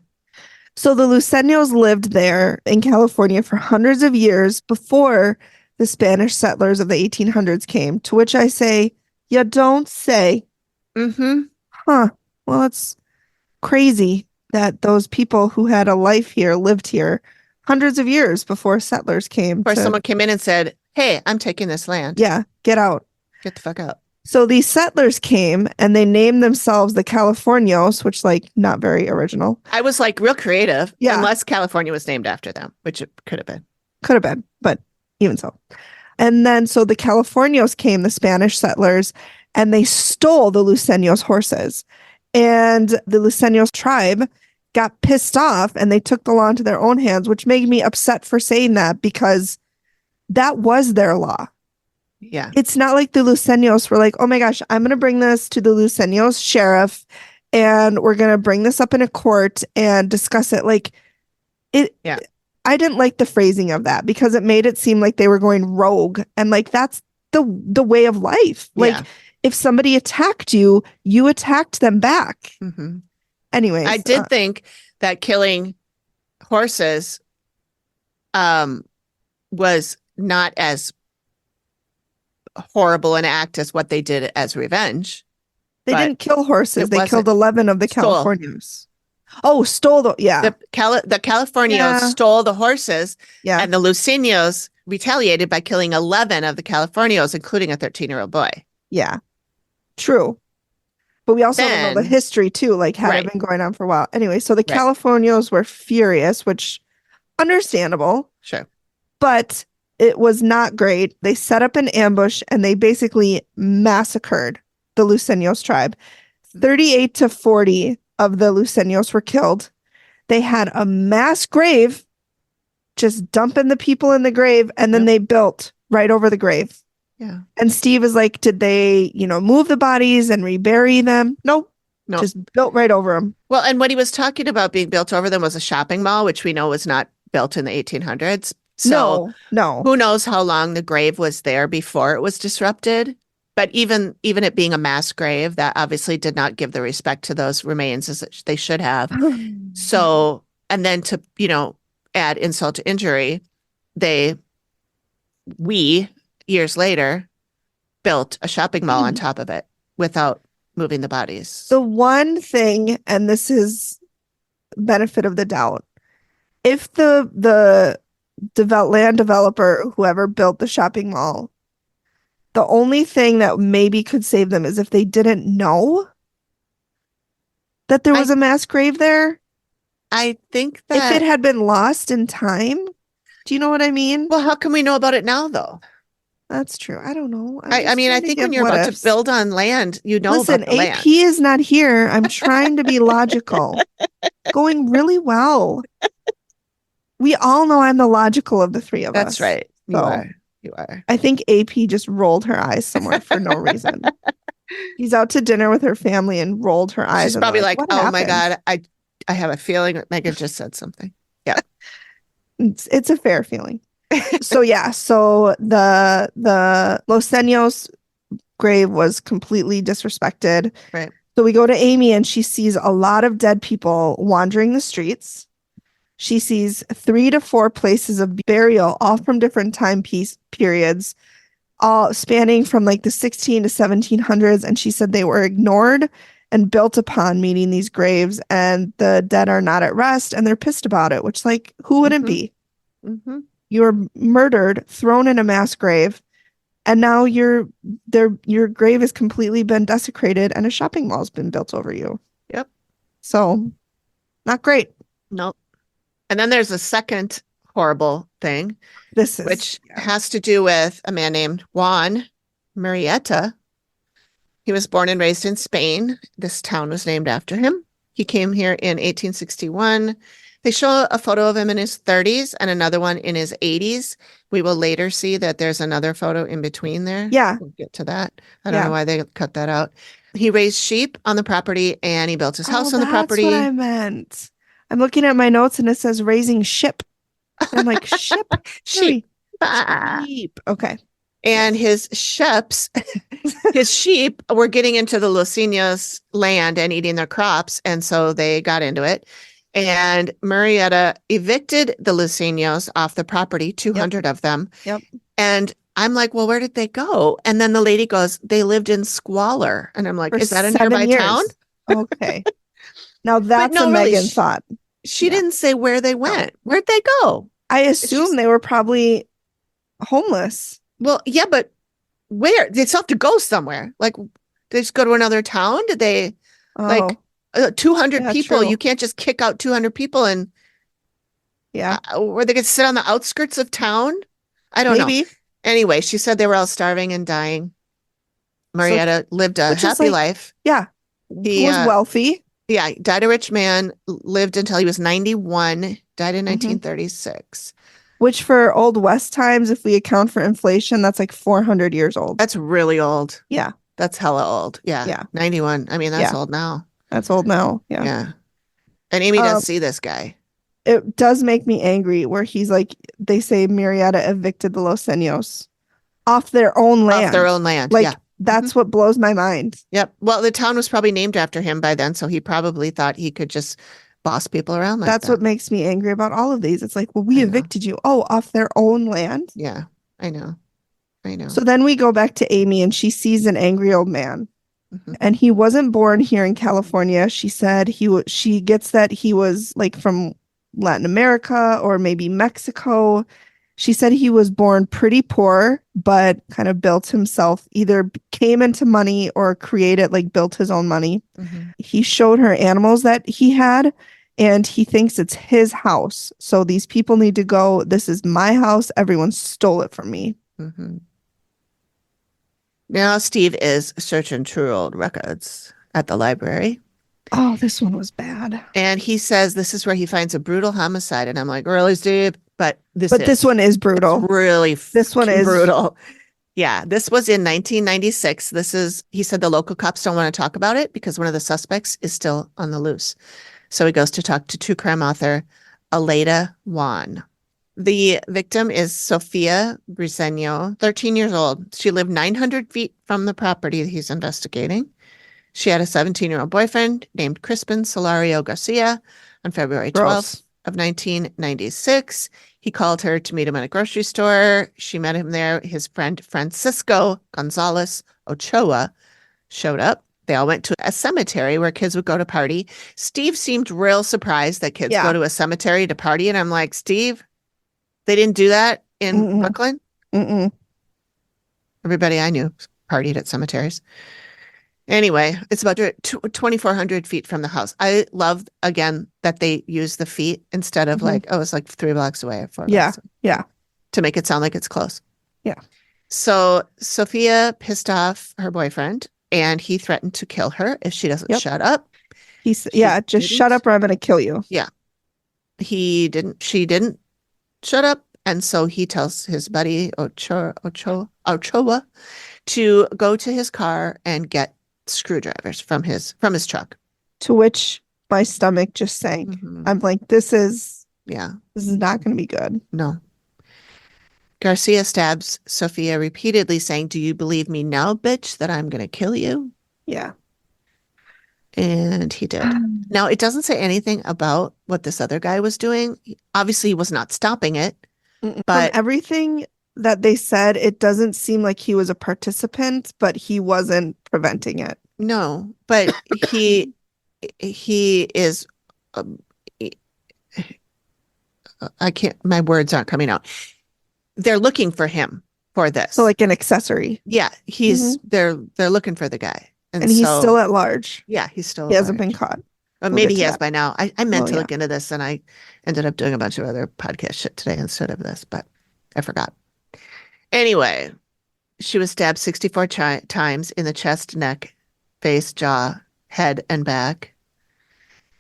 So the Luceños lived there in California for hundreds of years before the Spanish settlers of the 1800s came, to which I say, you don't say. Mm-hmm. Huh. Well, it's crazy that those people who had a life here lived here hundreds of years before settlers came Or to, someone came in and said, hey, I'm taking this land. yeah, get out. Get the fuck out. So these settlers came and they named themselves the Californios, which like not very original. I was like real creative, Yeah. unless California was named after them, which it could have been. Could have been, but even so. And then so the Californios came, the Spanish settlers, and they stole the Luceños horses. And the Luceños tribe got pissed off and they took the law into their own hands, which made me upset for saying that because that was their law. Yeah. It's not like the Luceños were like, oh my gosh, I'm going to bring this to the Luceños sheriff and we're going to bring this up in a court and discuss it. Like it, Yeah. I didn't like the phrasing of that because it made it seem like they were going rogue and like that's the way of life. Like Yeah. if somebody attacked you, you attacked them back. Mm-hmm. Anyways, I did think that killing horses was not as horrible an act as what they did as revenge. they but didn't kill horses. it They wasn't- killed 11 of the Stole. Californios. Oh, stole the, yeah. The Californios Yeah. stole the horses, Yeah. and the Luceños retaliated by killing 11 of the Californios, including a 13-year-old boy. Yeah. True. But we also don't know the Then- history too. Like, had Right. it been going on for a while? Anyway, so the Right. Californios were furious, which understandable, Sure. but it was not great. They set up an ambush and they basically massacred the Luceños tribe. 38 to 40 of the Luceños were killed. They had a mass grave, just dumping the people in the grave, and then Yep. they built right over the grave. Yeah. And Steve is like, did they, move the bodies and rebury them? Nope. No. Just built right over them. Well, and what he was talking about being built over them was a shopping mall, which we know was not built in the 1800s. So no. who knows how long the grave was there before it was disrupted. But even it being a mass grave, that obviously did not give the respect to those remains as they should have. So, and then to, add insult to injury, we years later built a shopping mall on top of it without moving the bodies. The one thing, and this is benefit of the doubt, if the land developer, whoever built the shopping mall, the only thing that maybe could save them is if they didn't know that there was a mass grave there. I think If that it had been lost in time, do you know what I mean? well, how can we know about it now though? That's true. I don't know. I mean, I think when you're about to build on land, you know Listen, about the land. AP is not here. I'm trying to be logical. Going really well. We all know I'm the logical of the three of us. That's right. You So- are. You are. I think AP just rolled her eyes somewhere for no reason. He's out to dinner with her family and rolled her eyes. She's and probably like, "What oh my happened?" God, I have a feeling that Megan just said something. It's a fair feeling. So yeah, so the Luceños grave was completely disrespected. Right. So we go to Amy and she sees a lot of dead people wandering the streets. She sees 3 to 4 places of burial, all from different time periods, all spanning from like the 16 to 1700s. And she said they were ignored and built upon, meaning these graves, and the dead are not at rest and they're pissed about it, which like, who wouldn't Mhm. be? Mm-hmm. You were murdered, thrown in a mass grave, and now your grave has completely been desecrated and a shopping mall's been built over you. Yep. So not great. Nope. And then there's a second horrible thing, This is which has to do with a man named Juan Murrieta. He was born and raised in Spain. This town was named after him. He came here in 1861. They show a photo of him in his 30s and another one in his 80s. We will later see that there's another photo in between there. Yeah. We'll get to that. I don't Yeah. know why they cut that out. He raised sheep on the property and he built his house on the property. That's what I meant. I'm looking at my notes and it says raising ship. I'm like, ship? Sheep. Sheep. Okay. And his sheep were getting into the Luceños land and eating their crops. And so they got into it. And Marietta evicted the Luceños off the property, 200 of them. Yep. And I'm like, well, where did they go? And then the lady goes, they lived in squalor. And I'm like, For is that a 7 nearby years. town? Okay. Now that's no, a really, Megan thought. She Yeah. didn't say where they went. Where'd they go? I just- assume they were probably homeless. Well, yeah, but where? They still have to go somewhere. Like, they just go to another town? Did they, Oh, like, 200 Yeah, people? true. You can't just kick out 200 people and yeah. where they could sit on the outskirts of town? I don't know. Maybe. Anyway, she said they were all starving and dying. Marietta lived a which is happy like- life. Yeah. He was wealthy. Yeah, died a rich man, lived until he was 91, died in 1936. Which for Old West times, if we account for inflation, that's like 400 years old. That's really old. Yeah. That's hella old. Yeah. Yeah. 91. I mean, that's Yeah. old now. That's old now. Yeah. Yeah. And Amy does see this guy. It does make me angry where he's like, they say Marietta evicted the Luceños off their own land. Off their own land. Like, yeah. that's what blows my mind. Yep. Well, the town was probably named after him by then, so he probably thought he could just boss people around like That's that. what makes me angry about all of these. It's like, well, we I know. evicted you. Oh, off their own land. Yeah, I know. So then we go back to Amy and she sees an angry old man. Mhm. And he wasn't born here in California. She said she gets that he was like from Latin America or maybe Mexico. She said he was born pretty poor, but kind of built himself, either came into money or created, like built his own money. Mhm. He showed her animals that he had, and he thinks it's his house. So these people need to go. This is my house. Everyone stole it from me. Mhm. Now Steve is searching true old records at the library. Oh, this one was bad. And he says this is where he finds a brutal homicide. And I'm like, really, Steve? But this one is brutal. really This one fucking is brutal. Yeah, this was in 1996. He said the local cops don't want to talk about it because one of the suspects is still on the loose. So he goes to talk to true crime author Aleda Juan. The victim is Sofia Briseño, 13 years old. She lived 900 feet from the property he's investigating. She had a 17-year-old boyfriend named Crispin Solario Garcia on February 12th of 1996. He called her to meet him at a grocery store. She met him there. His friend Francisco Gonzalez Ochoa showed up. They all went to a cemetery where kids would go to party. Steve seemed real surprised that kids go to a cemetery to party. And I'm like, Steve, they didn't do that in Brooklyn? Everybody I knew partied at cemeteries. Anyway, it's about 2,400 feet from the house. I love, again, that they use the feet instead of like, oh, it's like 3 blocks away or 4 blocks away. Yeah. To make it sound like it's close. Yeah. So Sophia pissed off her boyfriend and he threatened to kill her if she doesn't shut up. Just shut up or I'm going to kill you. Yeah. She didn't shut up. And so he tells his buddy Ochoa to go to his car and get screwdrivers from his truck. To which my stomach just sank. I'm like, this is not going to be good. No. Garcia stabs Sophia repeatedly, saying, "Do you believe me now, bitch, that I'm going to kill you?" Yeah. And he did. Now, it doesn't say anything about what this other guy was doing. Obviously, he was not stopping it. But from everything that they said, it doesn't seem like he was a participant, but he wasn't preventing it. No, but he is. I can't. My words aren't coming out. They're looking for him for this. So, like an accessory. Yeah, they're looking for the guy, and he's still at large. Yeah, he's still. He hasn't been caught. Maybe he has by now. I meant to look into this, and I ended up doing a bunch of other podcast shit today instead of this, but I forgot. Anyway, she was stabbed 64 times in the chest, neck, face, jaw, head, and back.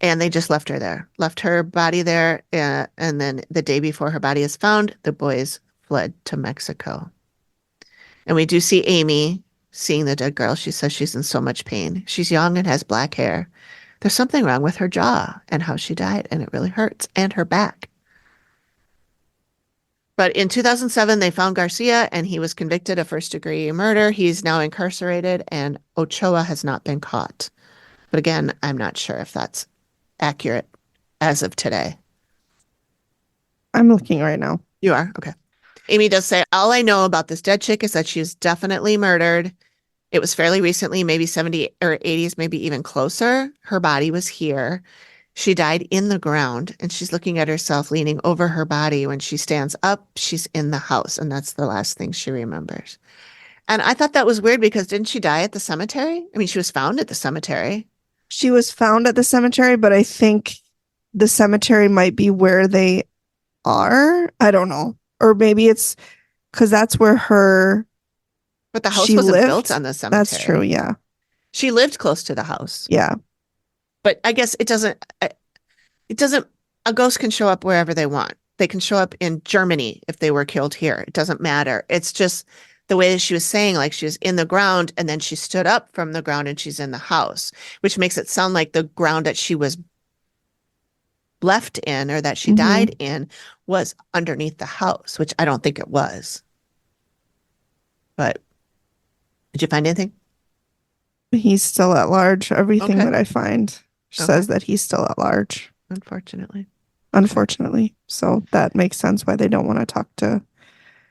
And they just left her there. Left her body there. And then the day before her body is found, the boys fled to Mexico. And we do see Amy seeing the dead girl. She says she's in so much pain. She's young and has black hair. There's something wrong with her jaw and how she died, and it really hurts, and her back. But in 2007, they found Garcia, and he was convicted of first-degree murder. He's now incarcerated, and Ochoa has not been caught. But again, I'm not sure if that's accurate. as of today? I'm looking right now. You are? Okay. Amy does say, all I know about this dead chick is that she was definitely murdered. It was fairly recently, maybe 70 or 80s, maybe even closer. Her body was here. She died in the ground, and she's looking at herself leaning over her body. When she stands up, she's in the house, and that's the last thing she remembers. And I thought that was weird because didn't she die at the cemetery? I mean, she was found at the cemetery. She was found at the cemetery, but I think the cemetery might be where they are. I don't know. Or maybe it's because that's where But the house she wasn't lived. built on the cemetery. That's true. Yeah. She lived close to the house. Yeah. But I guess it doesn't, a ghost can show up wherever they want. They can show up in Germany if they were killed here. It doesn't matter. It's just the way that she was saying, like she was in the ground and then she stood up from the ground and she's in the house, which makes it sound like the ground that she was left in or that she died in was underneath the house, which I don't think it was. But did you find anything? He's still at large. Everything Okay. that I find says that he's still at large. Unfortunately. So that makes sense why they don't want to talk to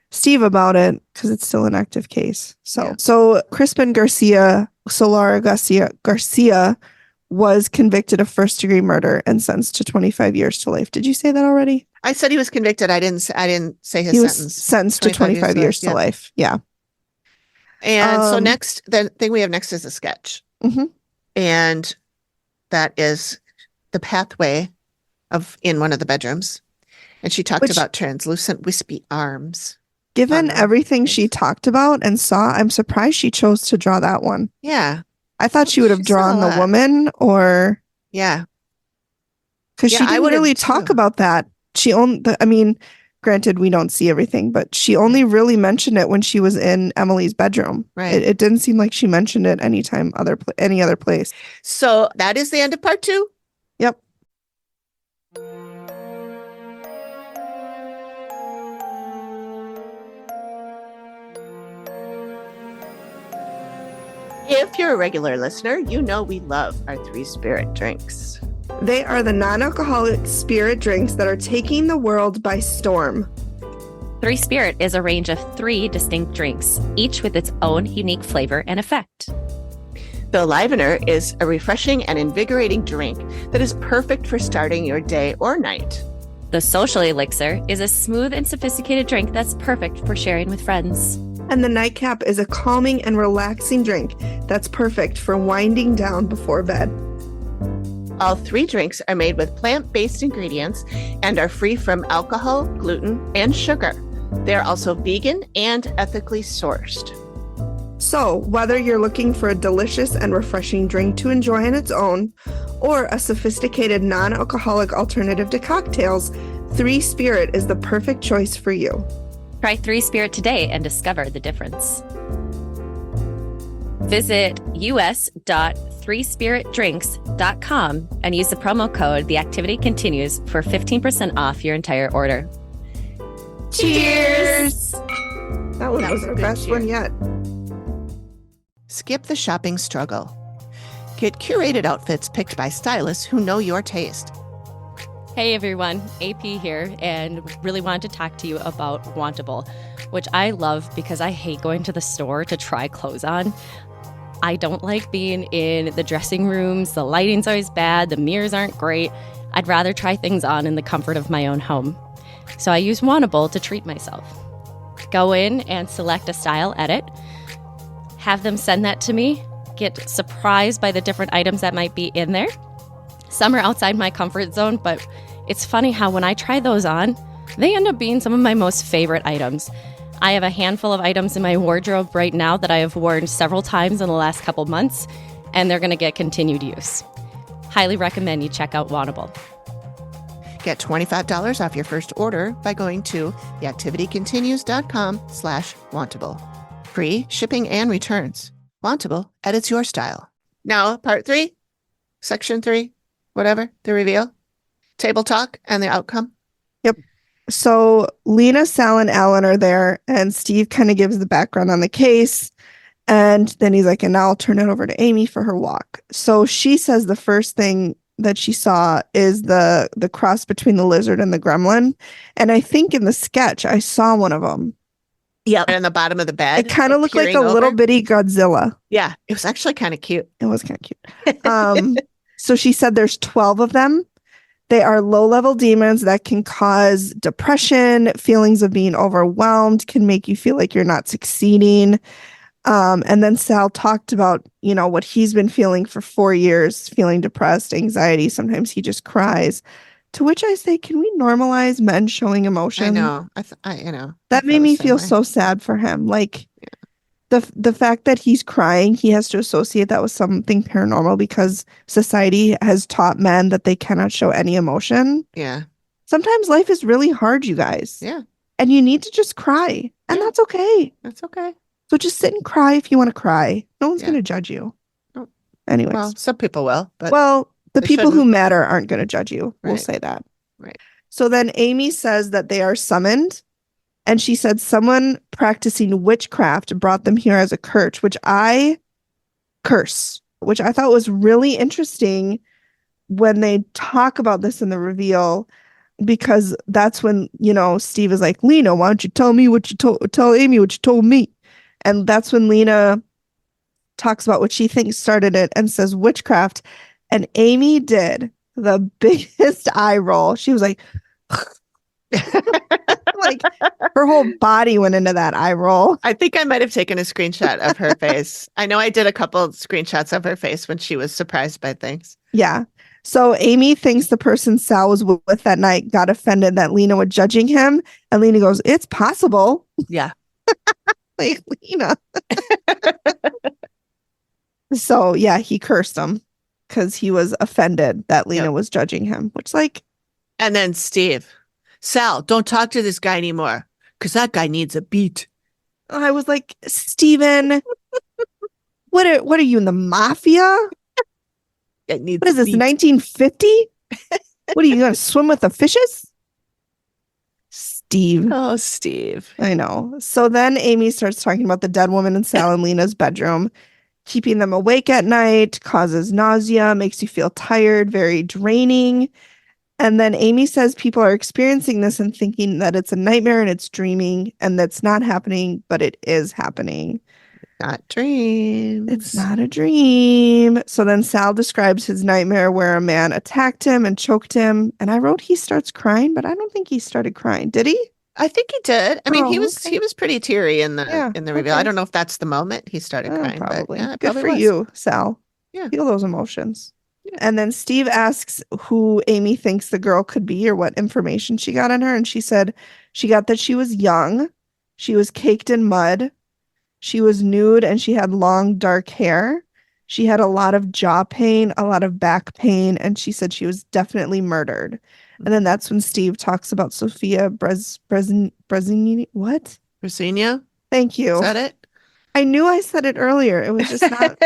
Steve about it because it's still an active case. So Crispin Solara Garcia was convicted of first-degree murder and sentenced to 25 years to life. Did you say that already? I said he was convicted. I didn't say his He was sentence. sentenced to 25 years to life. Yeah. And so next, the thing we have next is a sketch. And that is the pathway in one of the bedrooms. And she talked about translucent, wispy arms. Given everything she talked about and saw, I'm surprised she chose to draw that one. Yeah. I thought she would have drawn the woman or... Yeah. Because she didn't really talk about that. She only, granted, we don't see everything, but she only really mentioned it when she was in Emily's bedroom. Right. It didn't seem like she mentioned it any other place. So that is the end of part 2. Yep. If you're a regular listener, you know we love our 3 spirit drinks. They are the non-alcoholic spirit drinks that are taking the world by storm. 3 Spirit is a range of 3 distinct drinks, each with its own unique flavor and effect. The Livener is a refreshing and invigorating drink that is perfect for starting your day or night. The Social Elixir is a smooth and sophisticated drink that's perfect for sharing with friends. And the Nightcap is a calming and relaxing drink that's perfect for winding down before bed. All 3 drinks are made with plant-based ingredients and are free from alcohol, gluten, and sugar. They are also vegan and ethically sourced. So, whether you're looking for a delicious and refreshing drink to enjoy on its own, or a sophisticated non-alcoholic alternative to cocktails, 3 Spirit is the perfect choice for you. Try 3 Spirit today and discover the difference. Visit us.3spiritdrinks.com and use the promo code The Activity Continues for 15% off your entire order. Cheers! That was our best one yet. Skip the shopping struggle. Get curated outfits picked by stylists who know your taste. Hey everyone, AP here, and really wanted to talk to you about Wantable, which I love because I hate going to the store to try clothes on. I don't like being in the dressing rooms. The lighting's always bad. The mirrors aren't great. I'd rather try things on in the comfort of my own home. So I use Wantable to treat myself. Go in and select a style edit. Have them send that to me. Get surprised by the different items that might be in there. Some are outside my comfort zone, but it's funny how when I try those on, they end up being some of my most favorite items. I have a handful of items in my wardrobe right now that I have worn several times in the last couple months, and they're going to get continued use. Highly recommend you check out Wantable. Get $25 off your first order by going to theactivitycontinues.com/wantable. Free shipping and returns. Wantable edits your style. Now, part 3, section 3, whatever, the reveal, table talk, and the outcome. Yep. So Lena, Sal, and Alan are there, and Steve kind of gives the background on the case. And then he's like, and now I'll turn it over to Amy for her walk. So she says the first thing that she saw is the cross between the lizard and the gremlin. And I think in the sketch, I saw one of them. Yeah. In the bottom of the bed. It kind of looked like a little bitty Godzilla. Yeah. It was actually kind of cute. It was kind of cute. So she said there's 12 of them. They are low-level demons that can cause depression, feelings of being overwhelmed, can make you feel like you're not succeeding. And then Sal talked about, what he's been feeling for 4 years, feeling depressed, anxiety. Sometimes he just cries. To which I say, can we normalize men showing emotion? I know. I know. That made me feel so sad for him. Like the fact that he's crying, he has to associate that with something paranormal because society has taught men that they cannot show any emotion. Yeah. Sometimes life is really hard, you guys. Yeah. And you need to just cry. And that's okay. That's okay. So just sit and cry if you want to cry. No one's going to judge you. No. Anyways. Well, some people will. But the people who matter aren't going to judge you. Right. We'll say that. Right. So then Amy says that they are summoned. And she said someone practicing witchcraft brought them here as a curse, which I thought was really interesting when they talk about this in the reveal, because that's when, Steve is like, Lena, why don't you tell Amy what you told me? And that's when Lena talks about what she thinks started it and says witchcraft. And Amy did the biggest eye roll. She was like, like her whole body went into that eye roll. I think I might have taken a screenshot of her face. I know I did a couple of screenshots of her face when she was surprised by things. Yeah. So Amy thinks the person Sal was with that night got offended that Lena was judging him. And Lena goes, it's possible. Yeah. Like, Lena. So, yeah, he cursed him because he was offended that Lena was judging him, which And then Steve, Sal, don't talk to this guy anymore because that guy needs a beat. I was like, Steven, what are you in the mafia? What is this, 1950? What are you going to swim with the fishes? Steve. Oh, Steve. I know. So then Amy starts talking about the dead woman in Sal and Lena's bedroom. Keeping them awake at night causes nausea, makes you feel tired, very draining. And then Amy says people are experiencing this and thinking that it's a nightmare and it's dreaming, and that's not happening, but it is happening. Not dreams. It's not a dream. So then Sal describes his nightmare where a man attacked him and choked him. And I wrote he starts crying, but I don't think he started crying. Did he? I think he did. I mean, he was pretty teary in the reveal. Okay. I don't know if that's the moment he started crying. Probably. But Good for you, Sal. Yeah. Feel those emotions. Yeah. And then Steve asks who Amy thinks the girl could be or what information she got on her. And she said she got that she was young. She was caked in mud. She was nude and she had long, dark hair. She had a lot of jaw pain, a lot of back pain, and she said she was definitely murdered. And then that's when Steve talks about Sophia Brezini. What? Brezina? Thank you. Is that it? I knew I said it earlier. It was just not.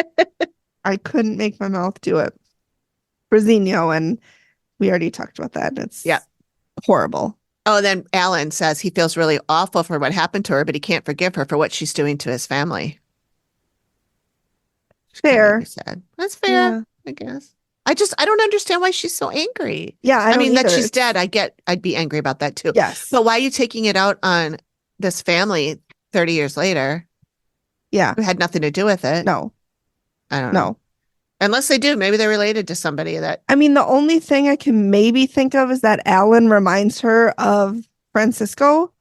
I couldn't make my mouth do it. Brezino, and we already talked about that. And it's horrible. Oh, then Alan says he feels really awful for what happened to her, but he can't forgive her for what she's doing to his family. Fair. Sad. That's fair, I guess. I don't understand why she's so angry. Yeah, I mean, that she's dead. I'd be angry about that too. Yes. But why are you taking it out on this family 30 years later? Yeah. Who had nothing to do with it? No. I don't know. Unless they do. Maybe they're related to somebody that. I mean, the only thing I can maybe think of is that Alan reminds her of Francisco,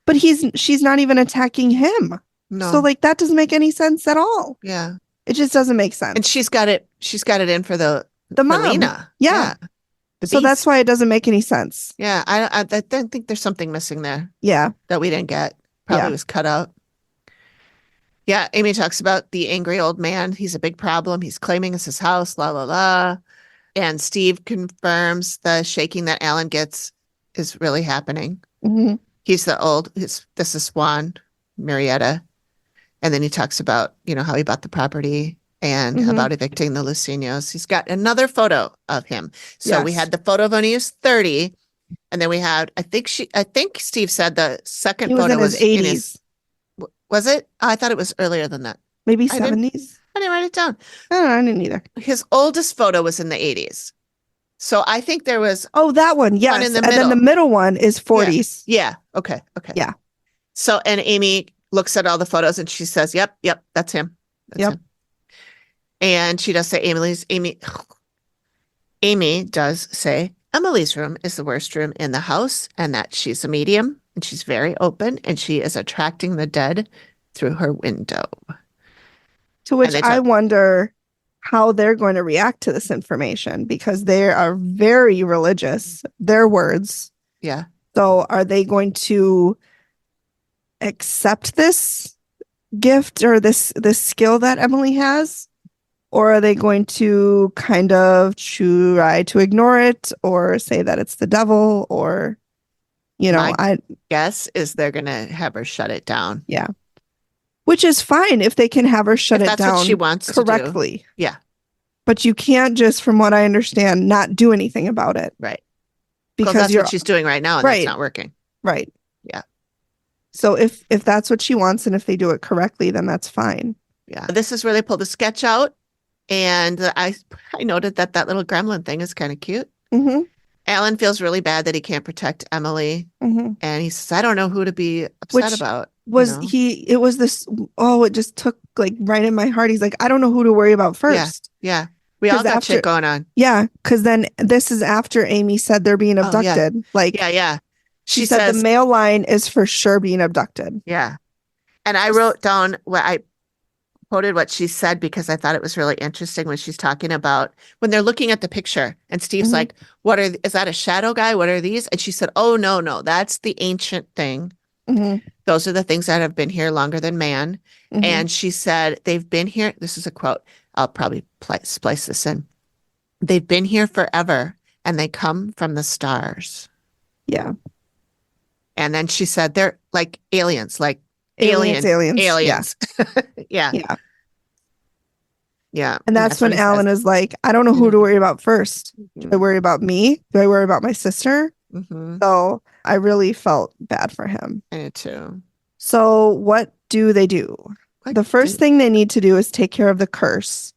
but she's not even attacking him. No. So that doesn't make any sense at all. Yeah. It just doesn't make sense. And she's got it in for the mom. Lena. Yeah. So that's why it doesn't make any sense. Yeah. I think there's something missing there. Yeah. That we didn't get. Probably was cut out. Yeah, Amy talks about the angry old man. He's a big problem. He's claiming it's his house, la, la, la. And Steve confirms the shaking that Alan gets is really happening. Mm-hmm. He's this is Juan Marietta. And then he talks about, how he bought the property and about evicting the Lucinos. He's got another photo of him. So we had the photo of when he was 30. And then we had, I think Steve said the second photo was in his 80s. Was it? Oh, I thought it was earlier than that. Maybe 70s. I didn't write it down. I didn't either. His oldest photo was in the 80s. So I think there was Oh, that one. Yes. in the And then the middle. middle one is 40s. Yeah. Okay. Yeah. So, and Amy looks at all the photos and she says, yep, that's him. That's Yep. him. And she does say Amy does say Emily's room is the worst room in the house and that she's a medium and she's very open and she is attracting the dead through her window. To which I wonder how they're going to react to this information because they are very religious, their words. Yeah. So are they going to accept this gift or this skill that Emily has? Or are they going to kind of try to ignore it or say that it's the devil or, My guess is they're going to have her shut it down. Yeah. Which is fine if they can have her shut it down that's what she wants correctly. To do. Yeah. But you can't just, from what I understand, not do anything about it. Right. Because that's what she's doing right now and right. that's not working. Right. Yeah. So if that's what she wants and if they do it correctly, then that's fine. Yeah. This is where they pull the sketch out. And I noted that little gremlin thing is kind of cute. Mm-hmm. Alan feels really bad that he can't protect Emily. Mm-hmm. And he says, I don't know who to be upset about. It just took like right in my heart. He's like, I don't know who to worry about first. Yeah. We all got shit going on. Yeah. Because then this is after Amy said they're being abducted. Yeah. She said the male line is for sure being abducted. Yeah. And I wrote down I quoted what she said because I thought it was really interesting when she's talking about when they're looking at the picture and Steve's like, is that a shadow guy? What are these? And she said, oh, no, that's the ancient thing. Mm-hmm. Those are the things that have been here longer than man. Mm-hmm. And she said, they've been here. This is a quote. I'll probably splice this in. They've been here forever and they come from the stars. Yeah. And then she said, they're like aliens, aliens. Yeah. And that's when Alan is like, I don't know who to worry about first. Do I worry about me? Do I worry about my sister? Mm-hmm. So I really felt bad for him. I did too. So what do they do? The first thing they need to do is take care of the curse.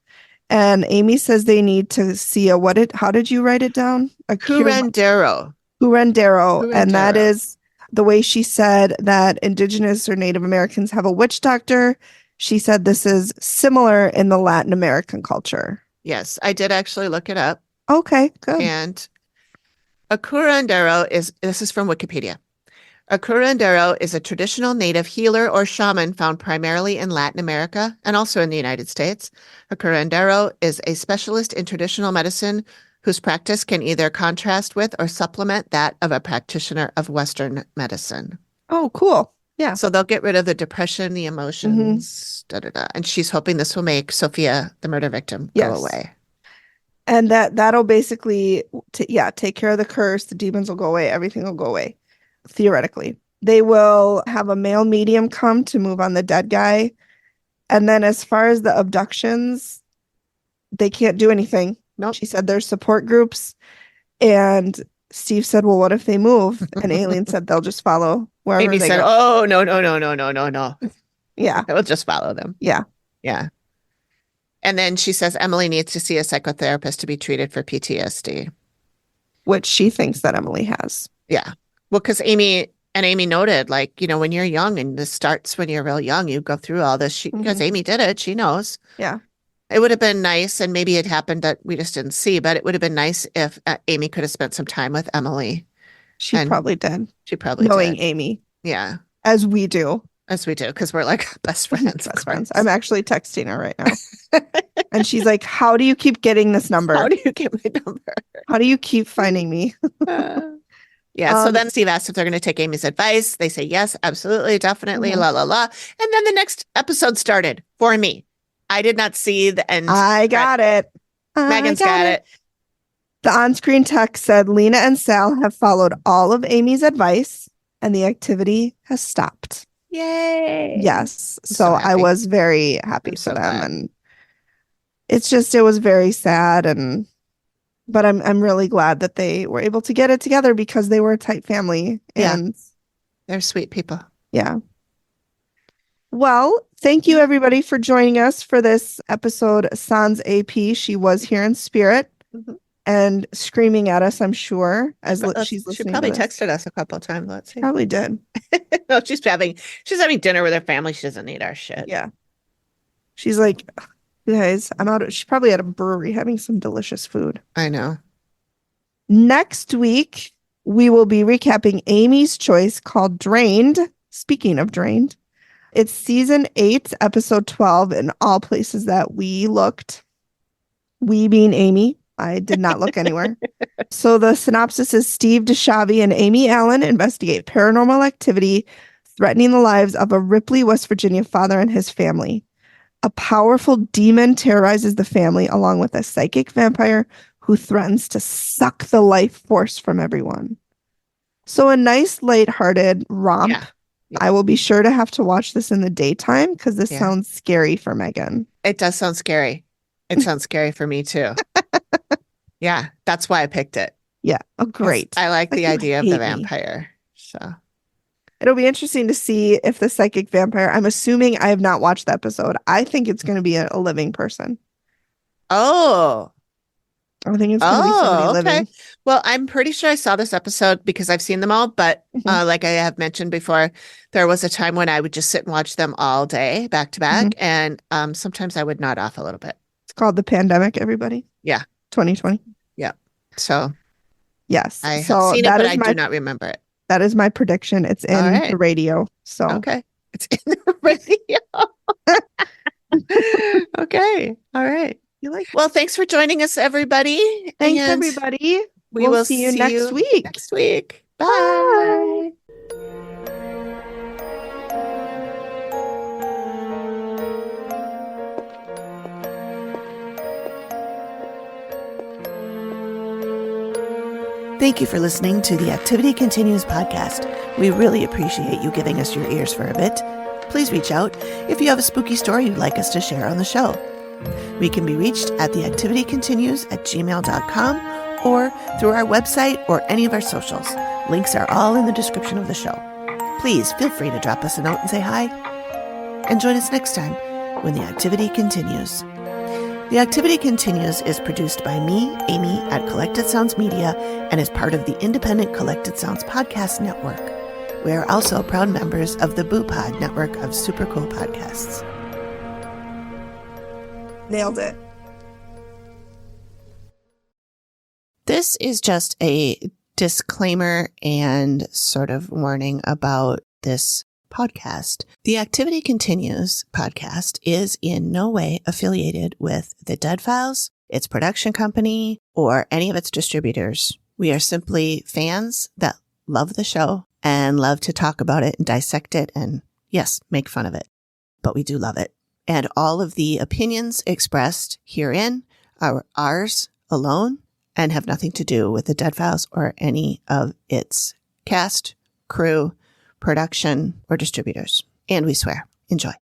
And Amy says they need to see how did you write it down? A Curandero. Curandero. And that is the way she said that Indigenous or Native Americans have a witch doctor. She said this is similar in the Latin American culture. Yes, I did actually look it up. Okay, good. And a curandero this is from Wikipedia. A curandero is a traditional native healer or shaman found primarily in Latin America and also in the United States. A curandero is a specialist in traditional medicine whose practice can either contrast with or supplement that of a practitioner of Western medicine. Oh, cool. Yeah. So they'll get rid of the depression, the emotions, And she's hoping this will make Sophia, the murder victim, go away. And that'll basically, take care of the curse. The demons will go away. Everything will go away. Theoretically. They will have a male medium come to move on the dead guy. And then as far as the abductions, they can't do anything. Nope. She said there's support groups. And Steve said, well, what if they move? And Alien said they'll just follow wherever Amy they said, go. oh, no. Yeah. I will just follow them. Yeah. Yeah. And then she says Emily needs to see a psychotherapist to be treated for PTSD. Which she thinks that Emily has. Yeah. Well, because Amy noted, when you're young and this starts when you're real young, you go through all this. Because Amy did it. She knows. Yeah. It would have been nice, and maybe it happened that we just didn't see, but it would have been nice if Amy could have spent some time with Emily. She probably did. She probably knowing did. Amy. Yeah. As we do. Because we're like best friends. Best friends. I'm actually texting her right now. And she's like, how do you keep getting this number? How do you get my number? How do you keep finding me? Yeah. So then Steve asked if they're going to take Amy's advice. They say, yes, absolutely, definitely, la, la, la. And then the next episode started for me. I did not see the end. I got it. Megan's got it. The on-screen text said, Lena and Sal have followed all of Amy's advice and the activity has stopped. Yay. Yes. So I was very happy for them. Glad. And it was very sad. But I'm really glad that they were able to get it together because they were a tight family. And they're sweet people. Yeah. Well, thank you everybody for joining us for this episode, Sans AP. She was here in spirit. and screaming at us, I'm sure, as she's She listening probably to this. texted us a couple of times. Let's see. Probably did. No, she's having dinner with her family. She doesn't need our shit. Yeah. She's like, guys, she's probably at a brewery having some delicious food. I know. Next week, we will be recapping Amy's choice called Drained. Speaking of Drained, it's season 8, episode 12, in all places that we looked. We being Amy. I did not look anywhere. So the synopsis is Steve DeShavi and Amy Allen investigate paranormal activity threatening the lives of a Ripley, West Virginia father and his family. A powerful demon terrorizes the family along with a psychic vampire who threatens to suck the life force from everyone. So a nice lighthearted romp. Yeah. I will be sure to have to watch this in the daytime because this sounds scary for Megan. It does sound scary. It sounds scary for me too. Yeah, that's why I picked it. Yeah. Oh, great. I like the idea of the hate me. vampire. So It'll be interesting to see if the psychic vampire, I'm assuming I have not watched the episode. I think it's going to be a living person. Oh. I think it's going to be somebody living. Well, I'm pretty sure I saw this episode because I've seen them all, but like I have mentioned before, there was a time when I would just sit and watch them all day back to back, and sometimes I would nod off a little bit. It's called The Pandemic, everybody. Yeah. 2020. Yeah. So yes. I have so seen it, that but is I do not remember it. That is my prediction. It's in right. the radio. So Okay. It's in the radio. Okay. All right. Well, thanks for joining us, everybody. Thanks, And everybody. we will see you next week. Next week. Bye. Thank you for listening to the Activity Continues podcast. We really appreciate you giving us your ears for a bit. Please reach out if you have a spooky story you'd like us to share on the show. We can be reached at theactivitycontinues@gmail.com or through our website or any of our socials. Links are all in the description of the show. Please feel free to drop us a note and say hi. And join us next time when the activity continues. The Activity Continues is produced by me, Amy, at Collected Sounds Media and is part of the independent Collected Sounds podcast network. We are also proud members of the Boo Pod network of super cool podcasts. Nailed it. This is just a disclaimer and sort of warning about this podcast. The Activity Continues podcast is in no way affiliated with the Dead Files, its production company, or any of its distributors. We are simply fans that love the show and love to talk about it and dissect it and, yes, make fun of it. But we do love it. And all of the opinions expressed herein are ours alone and have nothing to do with the Dead Files or any of its cast, crew, production, or distributors. And we swear. Enjoy.